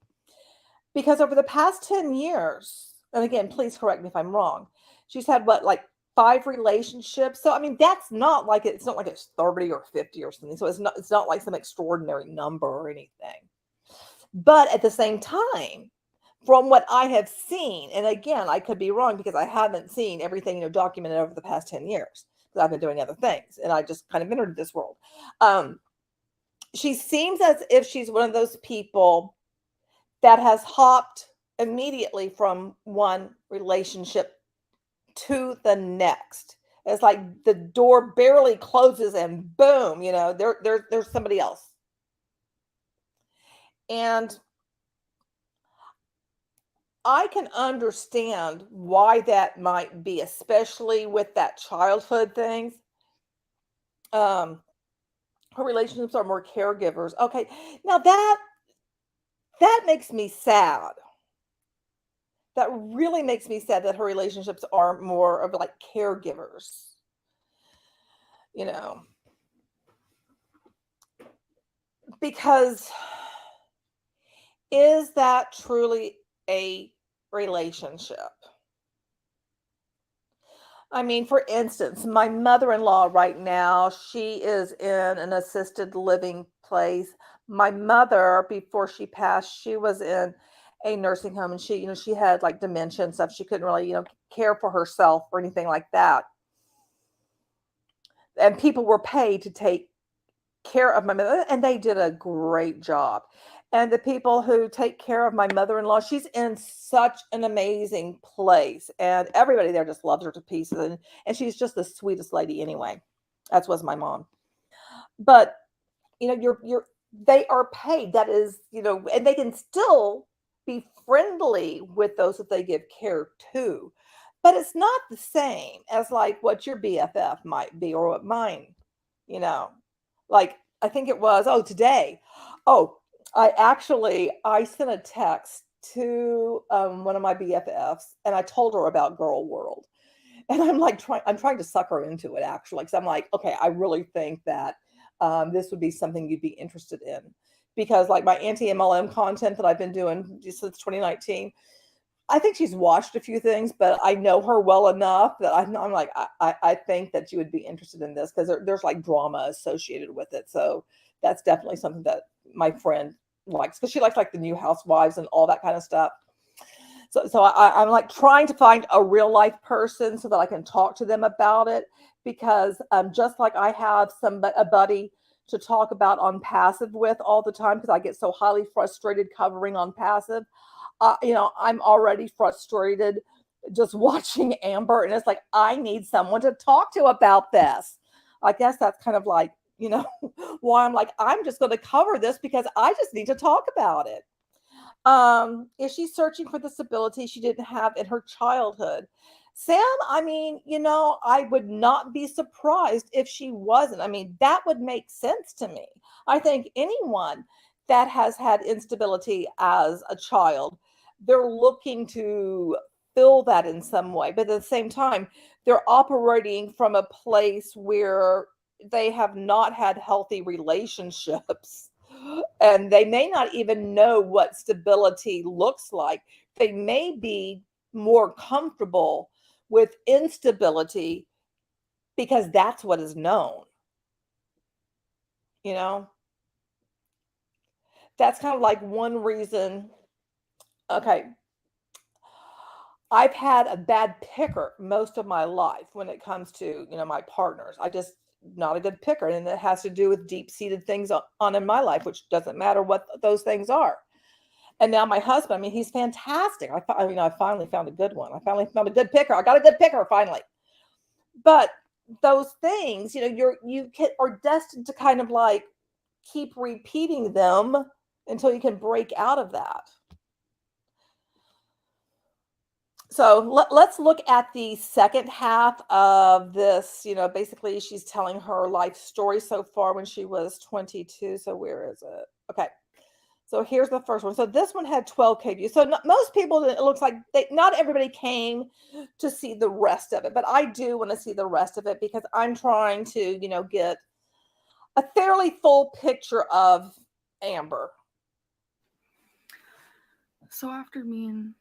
because over the past 10 years, and again, please correct me if I'm wrong, she's had what, like 5 relationships. So I mean, it's not like it's 30 or 50 or something. So it's not like some extraordinary number or anything. But at the same time, from what I have seen, and again, I could be wrong because I haven't seen everything documented over the past 10 years, because I've been doing other things and I just kind of entered this world. She seems as if she's one of those people that has hopped immediately from one relationship to the next. It's like the door barely closes and boom, there's somebody else. And I can understand why that might be, especially with that childhood things. Her relationships are more caregivers. Okay, now that makes me sad. That really makes me sad that her relationships are more of like caregivers. You know, because is that truly a relationship? I mean, for instance, my mother-in-law right now, she is in an assisted living place. My mother, before she passed, she was in a nursing home, and she had like dementia and stuff. She couldn't really, care for herself or anything like that. And people were paid to take care of my mother, and they did a great job. And the people who take care of my mother-in-law, she's in such an amazing place, and everybody there just loves her to pieces, and she's just the sweetest lady anyway. That was my mom. But they are paid. That is, and they can still be friendly with those that they give care to. But it's not the same as like what your BFF might be, or what mine, you know. Like I think it was, today. Oh, I sent a text to one of my BFFs, and I told her about Girl World. And I'm trying to suck her into it, actually, because I'm like, okay, I really think that this would be something you'd be interested in, because like my anti-MLM content that I've been doing since 2019, I think she's watched a few things, but I know her well enough that I'm like, I think that you would be interested in this, because there's like drama associated with it. So that's definitely something that my friend likes, because she likes like the new housewives and all that kind of stuff. So I'm like trying to find a real life person so that I can talk to them about it, because just like I have a buddy to talk about on passive with all the time because I get so highly frustrated covering on passive. I'm already frustrated just watching Amber, and it's like I need someone to talk to about this. I guess that's kind of like, why I'm like, I'm just going to cover this because I just need to talk about it. Is she searching for the stability she didn't have in her childhood? Sam, I mean, I would not be surprised if she wasn't. I mean, that would make sense to me. I think anyone that has had instability as a child, they're looking to fill that in some way. But at the same time, they're operating from a place where they have not had healthy relationships and they may not even know what stability looks like. They may be more comfortable with instability because that's what is known. You know, that's kind of like one reason. Okay, I've had a bad picker most of my life when it comes to, my partners. I just not a good picker. And it has to do with deep seated things on in my life, which doesn't matter what those things are. And now my husband, I mean, he's fantastic. I finally found a good one. I finally found a good picker. I got a good picker finally. But those things, are destined to kind of like keep repeating them until you can break out of that. So let's look at the second half of this. Basically, she's telling her life story so far when she was 22. So where is it? Okay. So here's the first one. So this one had 12K views. So most people, it looks like not everybody came to see the rest of it, but I do want to see the rest of it because I'm trying to, get a fairly full picture of Amber. So after being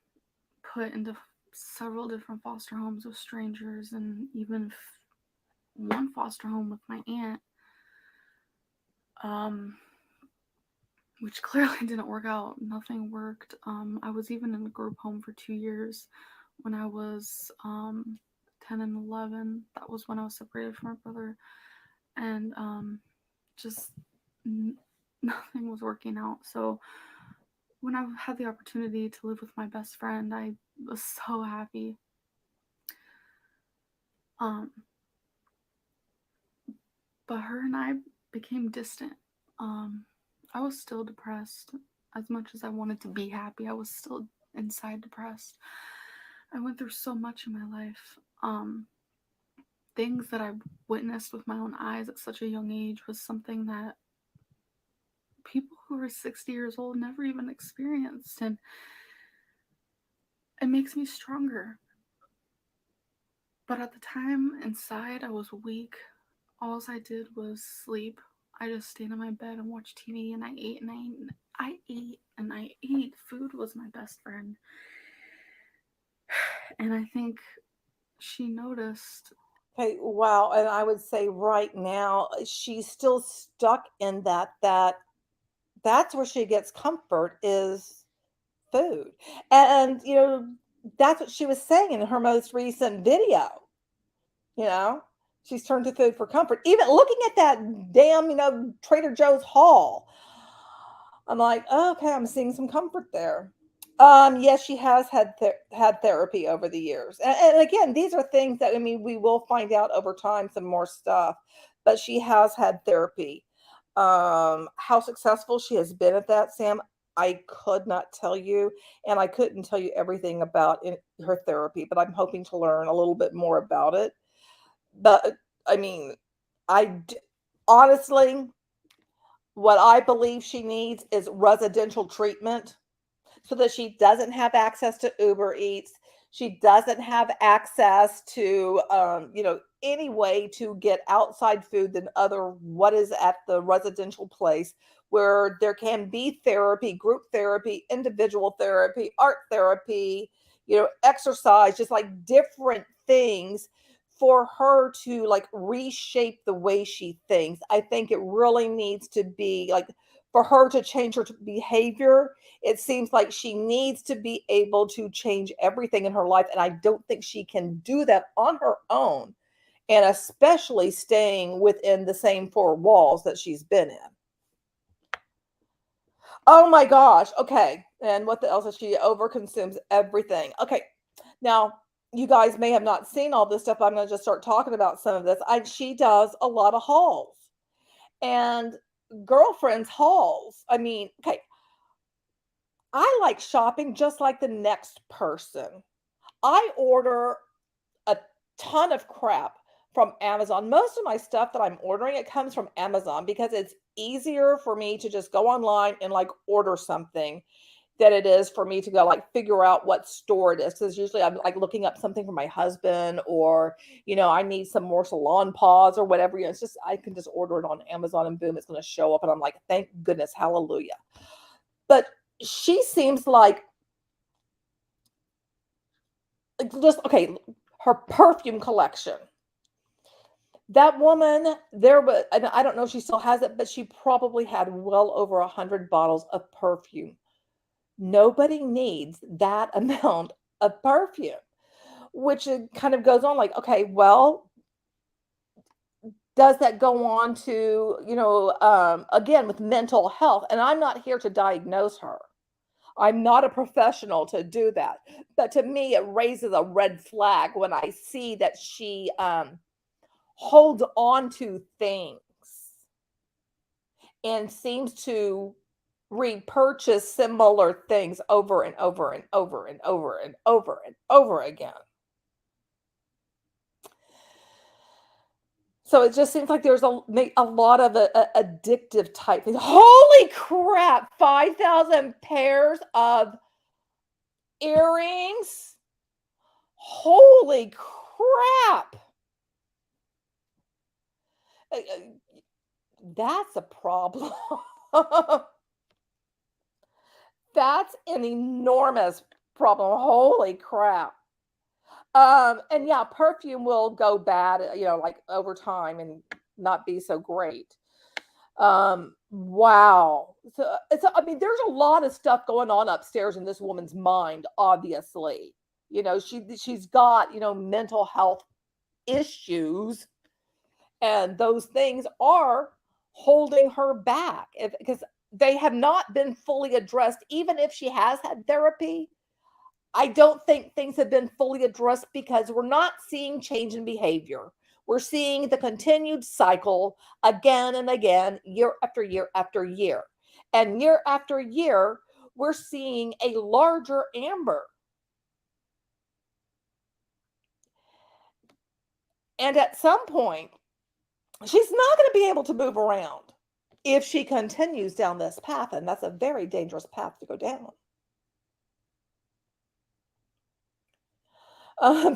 put into several different foster homes with strangers and even one foster home with my aunt, which clearly didn't work out. Nothing worked. I was even in a group home for 2 years when I was 10 and 11. That was when I was separated from my brother. And just nothing was working out. So when I had the opportunity to live with my best friend, I was so happy. But her and I became distant. I was still depressed. As much as I wanted to be happy, I was still inside depressed. I went through so much in my life. Things that I witnessed with my own eyes at such a young age was something that people who are 60 years old never even experienced. And it makes me stronger. But at the time, inside, I was weak. All I did was sleep. I just stayed in my bed and watched TV, and I ate and I ate and I ate and I ate. Food was my best friend. And I think she noticed. Okay, wow. And I would say right now she's still stuck in that's where she gets comfort is food. And that's what she was saying in her most recent video. You know, she's turned to food for comfort. Even looking at that damn, Trader Joe's haul, I'm like, oh, okay, I'm seeing some comfort there. Yes, she has had therapy over the years, and again, these are things that I mean we will find out over time some more stuff, but she has had therapy. How successful she has been at that, Sam, I could not tell you, and I couldn't tell you everything about her therapy, but I'm hoping to learn a little bit more about it. But I mean, I honestly, what I believe she needs is residential treatment so that she doesn't have access to Uber Eats. She doesn't have access to, any way to get outside food than other what is at the residential place where there can be therapy, group therapy, individual therapy, art therapy, exercise, just like different things for her to like reshape the way she thinks. I think it really needs to be like for her to change her behavior. It seems like she needs to be able to change everything in her life. And I don't think she can do that on her own and especially staying within the same four walls that she's been in. Oh my gosh. Okay. And what else is she overconsumes everything? Okay. Now, you guys may have not seen all this stuff. I'm going to just start talking about some of this. She does a lot of hauls and girlfriends hauls. I mean, okay. I like shopping just like the next person. I order a ton of crap from Amazon. Most of my stuff that I'm ordering, it comes from Amazon because it's easier for me to just go online and like order something than it is for me to go like figure out what store it is. Because usually I'm like looking up something for my husband, or I need some more salon paws or whatever. It's just I can just order it on Amazon and boom, it's going to show up, and I'm like, thank goodness, hallelujah. But she seems like just okay. Her perfume collection. That woman, there was, and I don't know if she still has it, but she probably had well over 100 bottles of perfume. Nobody needs that amount of perfume, which it kind of goes on like, okay, well, does that go on to, again, with mental health? And I'm not here to diagnose her. I'm not a professional to do that. But to me, it raises a red flag when I see that she holds on to things and seems to repurchase similar things over and over and over and over and over and over again. So it just seems like there's a lot of addictive type things. Holy crap, 5,000 pairs of earrings. Holy crap. That's a problem. That's an enormous problem. Holy crap. And yeah, perfume will go bad, like over time and not be so great. Wow. So I mean, there's a lot of stuff going on upstairs in this woman's mind, obviously. She's got, mental health issues, and those things are holding her back because they have not been fully addressed. Even if she has had therapy, I don't think things have been fully addressed because we're not seeing change in behavior. We're seeing the continued cycle again and again, year after year after year. And year after year, we're seeing a larger Amber. And at some point, she's not going to be able to move around if she continues down this path. And that's a very dangerous path to go down.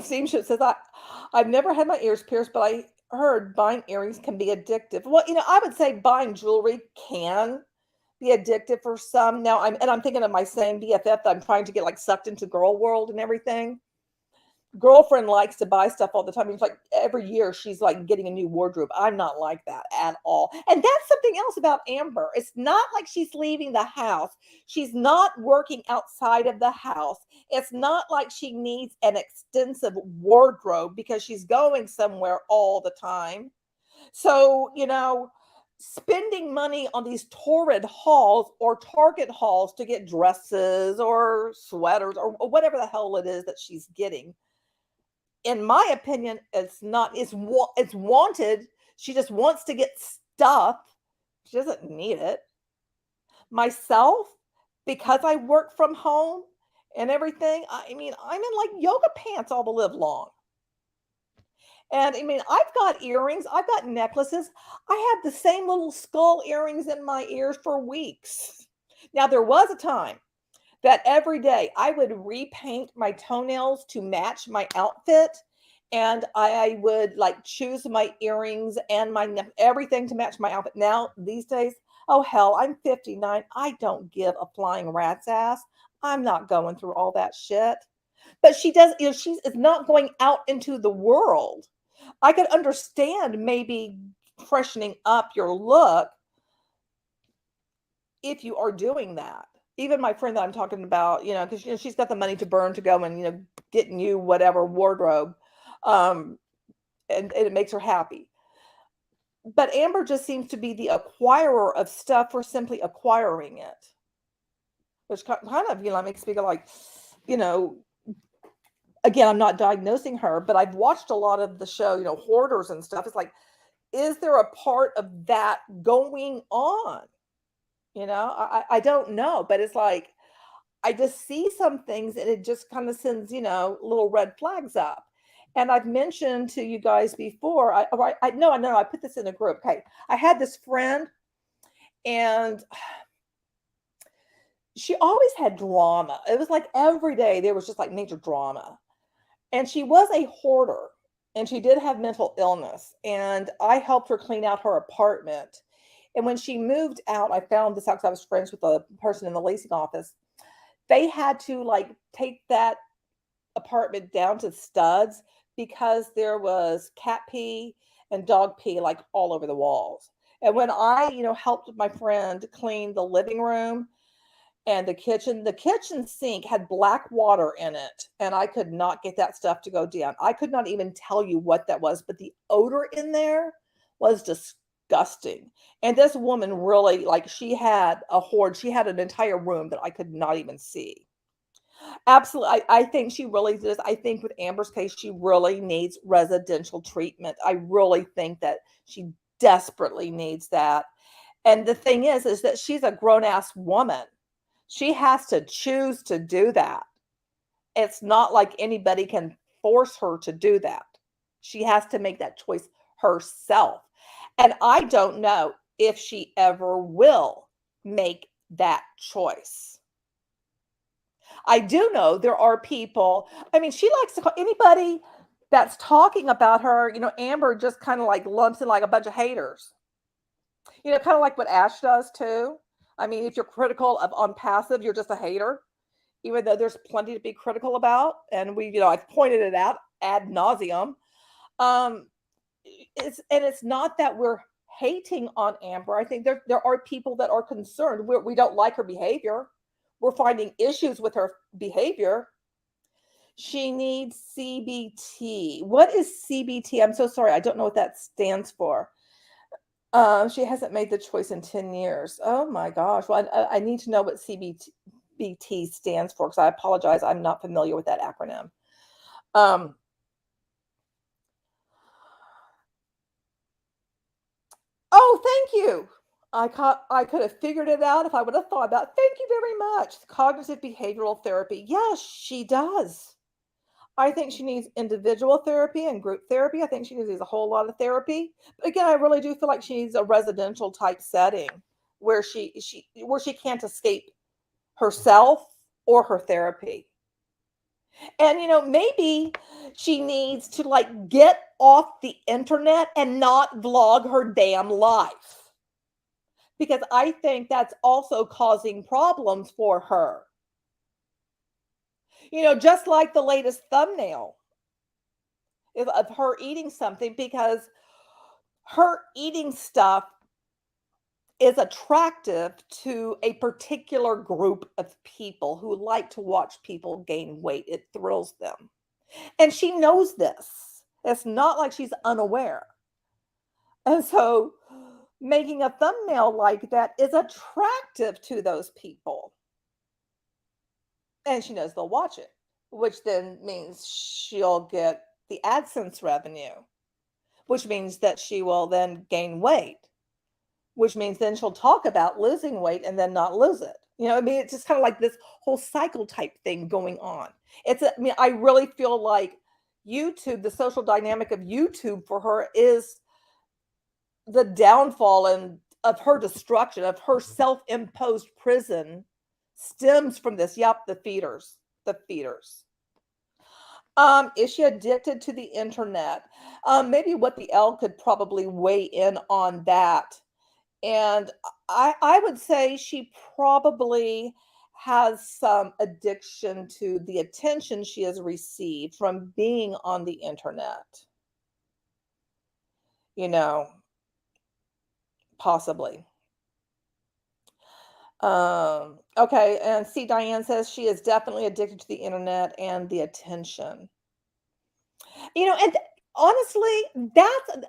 Steamship says, I've never had my ears pierced, but I heard buying earrings can be addictive. Well, I would say buying jewelry can be addictive for some. Now I'm thinking of my same BFF that I'm trying to get like sucked into girl world and everything. Girlfriend likes to buy stuff all the time. It's like every year she's like getting a new wardrobe. I'm not like that at all. And that's something else about Amber. It's not like she's leaving the house. She's not working outside of the house. It's not like she needs an extensive wardrobe because she's going somewhere all the time. So, spending money on these torrid hauls or Target hauls to get dresses or sweaters or whatever the hell it is that she's getting, in my opinion, it's wanted. She just wants to get stuff. She doesn't need it. Myself, because I work from home and everything, I mean, I'm in like yoga pants all the live long. And I mean, I've got earrings, I've got necklaces. I had the same little skull earrings in my ears for weeks. Now, there was a time that every day I would repaint my toenails to match my outfit. And I would like choose my earrings and everything to match my outfit. Now, these days, oh hell, I'm 59. I don't give a flying rat's ass. I'm not going through all that shit. But she does, she's not going out into the world. I could understand maybe freshening up your look if you are doing that. Even my friend that I'm talking about, because she's got the money to burn to go and get new whatever wardrobe. and it makes her happy. But Amber just seems to be the acquirer of stuff for simply acquiring it, which kind of, makes me go like, you know, again, I'm not diagnosing her, but I've watched a lot of the show, Hoarders and stuff. It's like, is there a part of that going on? I don't know, but it's like, I just see some things and it just kind of sends, little red flags up. And I've mentioned to you guys before, no, I put this in a group. Okay. I had this friend and she always had drama. It was like every day there was just like major drama. And she was a hoarder and she did have mental illness. And I helped her clean out her apartment. And when she moved out, I found this out because I was friends with a person in the leasing office. They had to like take that apartment down to studs because there was cat pee and dog pee like all over the walls. And when I, helped my friend clean the living room and the kitchen sink had black water in it, and I could not get that stuff to go down. I could not even tell you what that was, but the odor in there was disgusting. And this woman really, like, she had a hoard. She had an entire room that I could not even see. Absolutely. I think she really does. I think with Amber's case, she really needs residential treatment. I really think that she desperately needs that. And the thing is that she's a grown ass woman. She has to choose to do that. It's not like anybody can force her to do that. She has to make that choice herself. And I don't know if she ever will make that choice. I do know there are people, I mean, she likes to call anybody that's talking about her, Amber just kind of like lumps in like a bunch of haters. Kind of like what Ash does too. I mean, if you're critical of on passive, you're just a hater, even though there's plenty to be critical about. And I've pointed it out ad nauseum. Um, it's not that we're hating on Amber. I think there are people that are concerned. We don't like her behavior. We're finding issues with her behavior. She needs CBT. What is CBT? I'm so sorry. I don't know what that stands for. She hasn't made the choice in 10 years. Oh my gosh. Well, I need to know what CBT stands for because I apologize. I'm not familiar with that acronym. Oh, thank you. I could have figured it out if I would have thought about it. Thank you very much. Cognitive behavioral therapy. Yes, she does. I think she needs individual therapy and group therapy. I think she needs a whole lot of therapy. But again, I really do feel like she needs a residential type setting where she can't escape herself or her therapy. And maybe she needs to like get off the internet and not vlog her damn life. Because I think that's also causing problems for her. Just like the latest thumbnail of her eating something, because her eating stuff is attractive to a particular group of people who like to watch people gain weight. It thrills them. And she knows this. It's not like she's unaware. And so making a thumbnail like that is attractive to those people. And she knows they'll watch it, which then means she'll get the AdSense revenue, which means that she will then gain weight, which means then she'll talk about losing weight and then not lose it. It's just kind of like this whole cycle type thing going on. I really feel like YouTube, the social dynamic of YouTube for her is the downfall and of her destruction, of her self-imposed prison stems from this. Yep, the feeders. The feeders. Is she addicted to the internet? Maybe what the L could probably weigh in on that. And I would say she probably has some addiction to the attention she has received from being on the internet. Possibly. Okay, and see, Diane says she is definitely addicted to the internet and the attention. And honestly, that's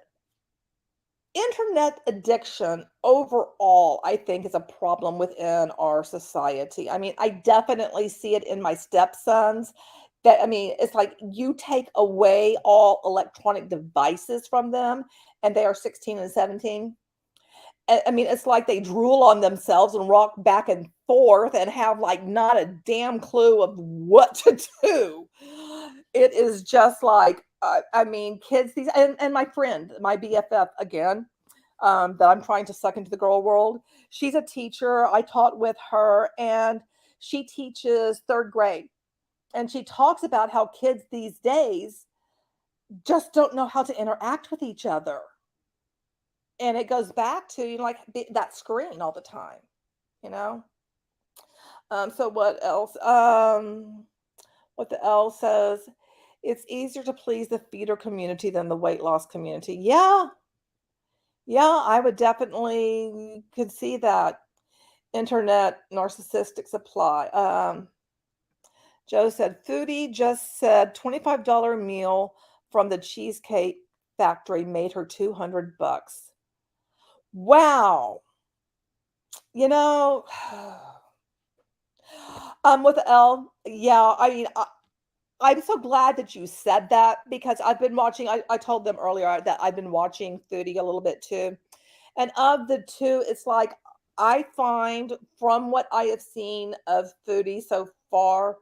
internet addiction overall, I think, is a problem within our society. I mean, I definitely see it in my stepsons. That I mean, it's like you take away all electronic devices from them, and they are 16 and 17. I mean, it's like they drool on themselves and rock back and forth and have like not a damn clue of what to do. It is just like, I mean, kids, these, and my friend, my BFF again, that I'm trying to suck into the girl world. She's a teacher. I taught with her, and she teaches third grade. And she talks about how kids these days just don't know how to interact with each other. And it goes back to, like that screen all the time, you know? So what else? What the L says, it's easier to please the feeder community than the weight loss community. Yeah, yeah, I would definitely could see that. Internet narcissistic supply. Joe said, Foodie just said $25 meal from the Cheesecake Factory made her 200 bucks. Wow. You know, with L, yeah, I mean, I'm so glad that you said that because I've been watching, I told them earlier that I've been watching Foodie a little bit too. And of the two, it's like I find from what I have seen of Foodie so far,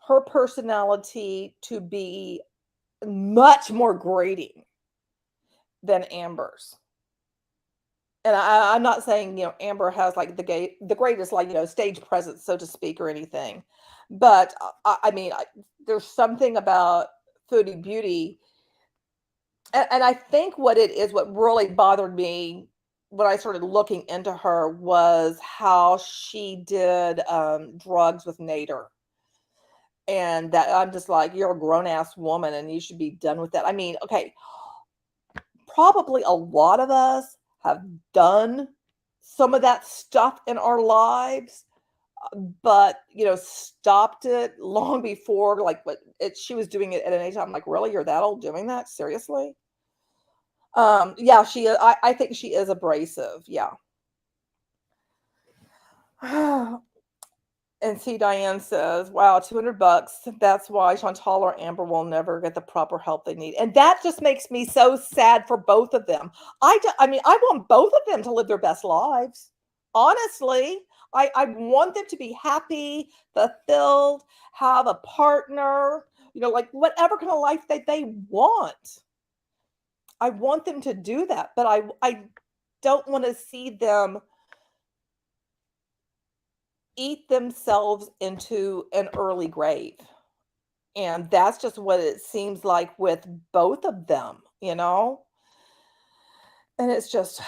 her personality to be much more grating than Amber's. And I'm not saying, Amber has like the greatest, like, stage presence, so to speak, or anything. But I mean, there's something about Foodie Beauty. And I think what it is, what really bothered me when I started looking into her was how she did drugs with Nader. And that I'm just like, you're a grown ass woman and you should be done with that. I mean, okay, probably a lot of us have done some of that stuff in our lives, but stopped it long before like what she was doing it at an age. I'm like, really, you're that old doing that? Seriously? Yeah, she is. I think she is abrasive. Yeah. And see, Diane says, wow, 200 bucks. That's why Chantal or Amber will never get the proper help they need. And that just makes me so sad for both of them. I mean, I want both of them to live their best lives. Honestly, I want them to be happy, fulfilled, have a partner, like whatever kind of life that they want. I want them to do that, but I don't want to see them eat themselves into an early grave. And that's just what it seems like with both of them, you know? And it's just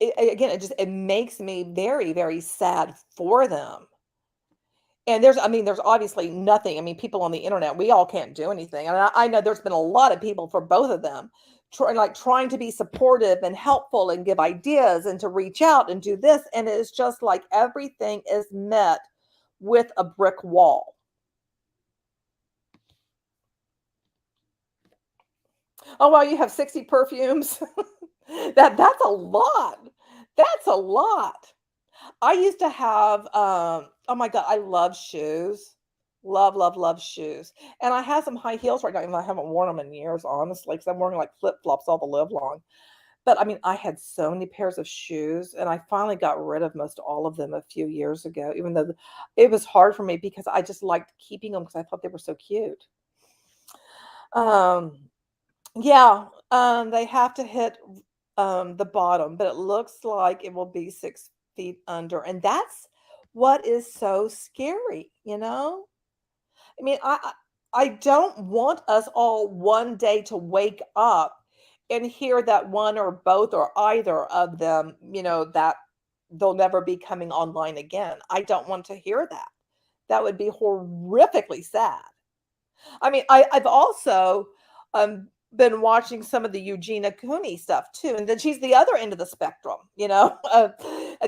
again, it makes me very, very sad for them. And there's obviously nothing. I mean, people on the internet, we all can't do anything. And I know there's been a lot of people for both of them trying to be supportive and helpful and give ideas and to reach out and do this. And it's just like everything is met with a brick wall. Oh, wow, you have 60 perfumes. That's a lot. That's a lot. I used to have, oh my God, I love shoes. Love, love, love shoes. And I have some high heels right now, and I haven't worn them in years, honestly, because I'm wearing like flip flops all the live long. But I mean, I had so many pairs of shoes, and I finally got rid of most all of them a few years ago, even though it was hard for me because I just liked keeping them because I thought they were so cute. Um, yeah, they have to hit the bottom, but it looks like it will be 6 feet under. And that's what is so scary, you know? I mean, I don't want us all one day to wake up and hear that one or both or either of them, that they'll never be coming online again. I don't want to hear that. That would be horrifically sad. I mean, I've also been watching some of the Eugenia Cooney stuff too, and then she's the other end of the spectrum, and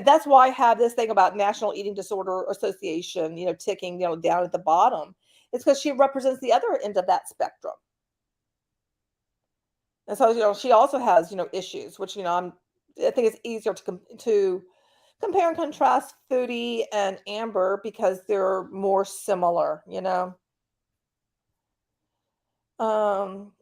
that's why I have this thing about National Eating Disorder Association, ticking, down at the bottom. It's because she represents the other end of that spectrum. And so, she also has, issues, which, I think it's easier to compare and contrast Foodie and Amber because they're more similar. Um,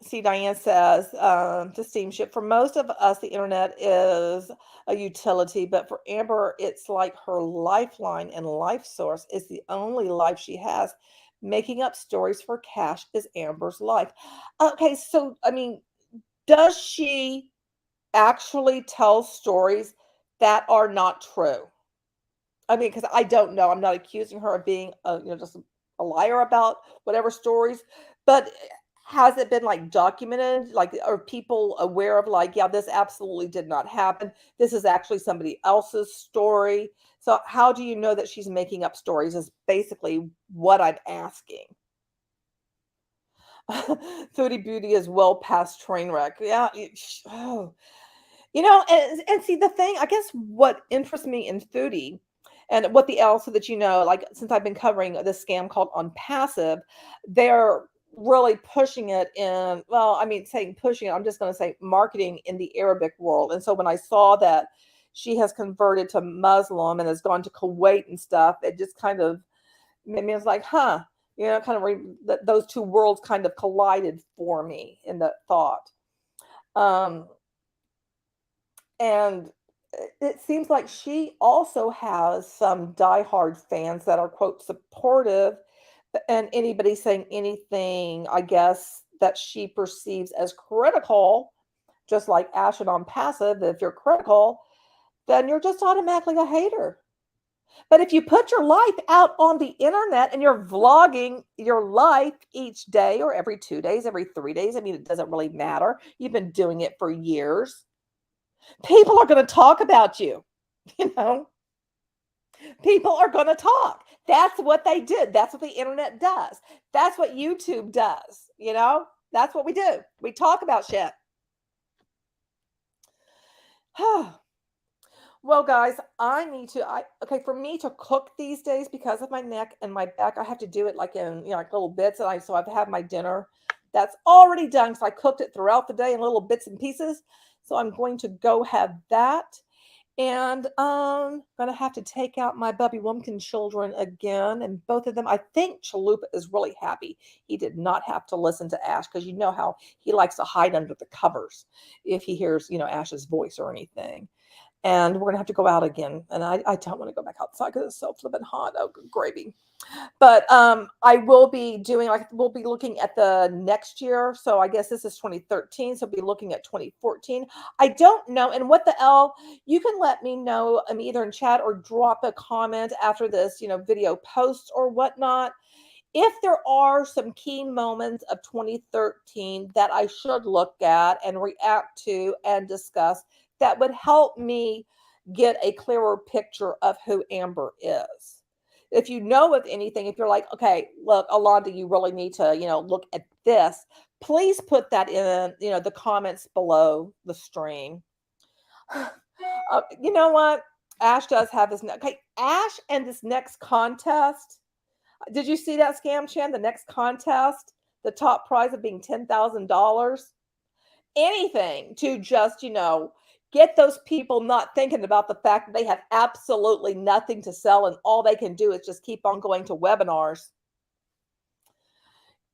See, Diane says, to steamship, for most of us, the internet is a utility, but for Amber, it's like her lifeline and life source. It's the only life she has. Making up stories for cash is Amber's life. Okay, so, I mean, does she actually tell stories that are not true? I mean, because I don't know. I'm not accusing her of being, just a liar about whatever stories, but has it been like documented? Like, are people aware of like, yeah, this absolutely did not happen. This is actually somebody else's story. So, how do you know that she's making up stories? Is basically what I'm asking. Foodie Beauty is well past train wreck. Yeah. Oh. And see the thing, I guess what interests me in Foodie and what the L so that like since I've been covering this scam called on passive, they're really pushing it in, well, I mean saying pushing it, I'm just gonna say marketing in the Arabic world. And so when I saw that she has converted to Muslim and has gone to Kuwait and stuff, it just kind of made me, I was like, huh, kind of those two worlds kind of collided for me in that thought. Um, and it seems like she also has some diehard fans that are, quote, supportive, and anybody saying anything, I guess, that she perceives as critical, just like Ashen on passive, if you're critical, then you're just automatically a hater. But if you put your life out on the internet and you're vlogging your life each day or every 2 days, every 3 days, I mean, it doesn't really matter. You've been doing it for years. People are going to talk about you, you know? People are going to talk. That's what they did. That's what the internet does. That's what YouTube does. That's what we do. We talk about shit. Well, guys, okay, for me to cook these days because of my neck and my back, I have to do it like in, like little bits. So I've had my dinner that's already done. So I cooked it throughout the day in little bits and pieces. So I'm going to go have that. And gonna have to take out my Bubby Wumpkin children again. And both of them, I think Chalupa is really happy. He did not have to listen to Ash because you know how he likes to hide under the covers if he hears, Ash's voice or anything. And we're gonna have to go out again. And I don't want to go back outside because it's so flippin' hot. Oh, good gravy. But I will be doing, like, we'll be looking at the next year. So I guess this is 2013. So we'll be looking at 2014. I don't know. And what the L, you can let me know either in chat or drop a comment after this, video post or whatnot. If there are some key moments of 2013 that I should look at and react to and discuss, that would help me get a clearer picture of who Amber is. If you know of anything, if you're like, okay, look, Alonda, you really need to, look at this, please put that in, the comments below the stream. You know what? Ash does have this. Okay, Ash and this next contest. Did you see that scam, Chan? The next contest, the top prize of being $10,000. Anything to just, get those people not thinking about the fact that they have absolutely nothing to sell and all they can do is just keep on going to webinars.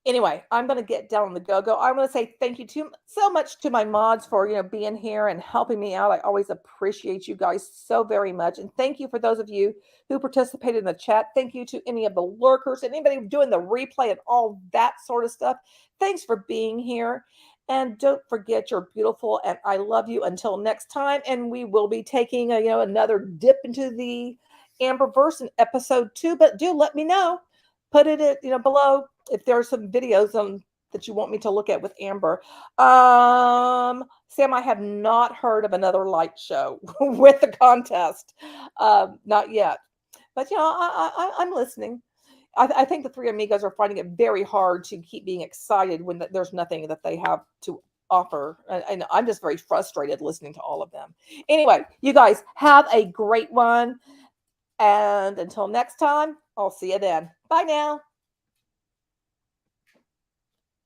Anyway, I'm going to get down on the go-go. I want to say thank you so much to my mods for, being here and helping me out. I always appreciate you guys so very much. And thank you for those of you who participated in the chat. Thank you to any of the lurkers, anybody doing the replay and all that sort of stuff. Thanks for being here. And don't forget, you're beautiful and I love you. Until next time. And we will be taking another dip into the Amberverse in episode 2. But do let me know. Put it below if there are some videos that you want me to look at with Amber. Sam, I have not heard of another light show with the contest. Not yet. But I'm listening. I think the three amigos are finding it very hard to keep being excited when there's nothing that they have to offer. And I'm just very frustrated listening to all of them. Anyway, you guys have a great one. And until next time, I'll see you then. Bye now.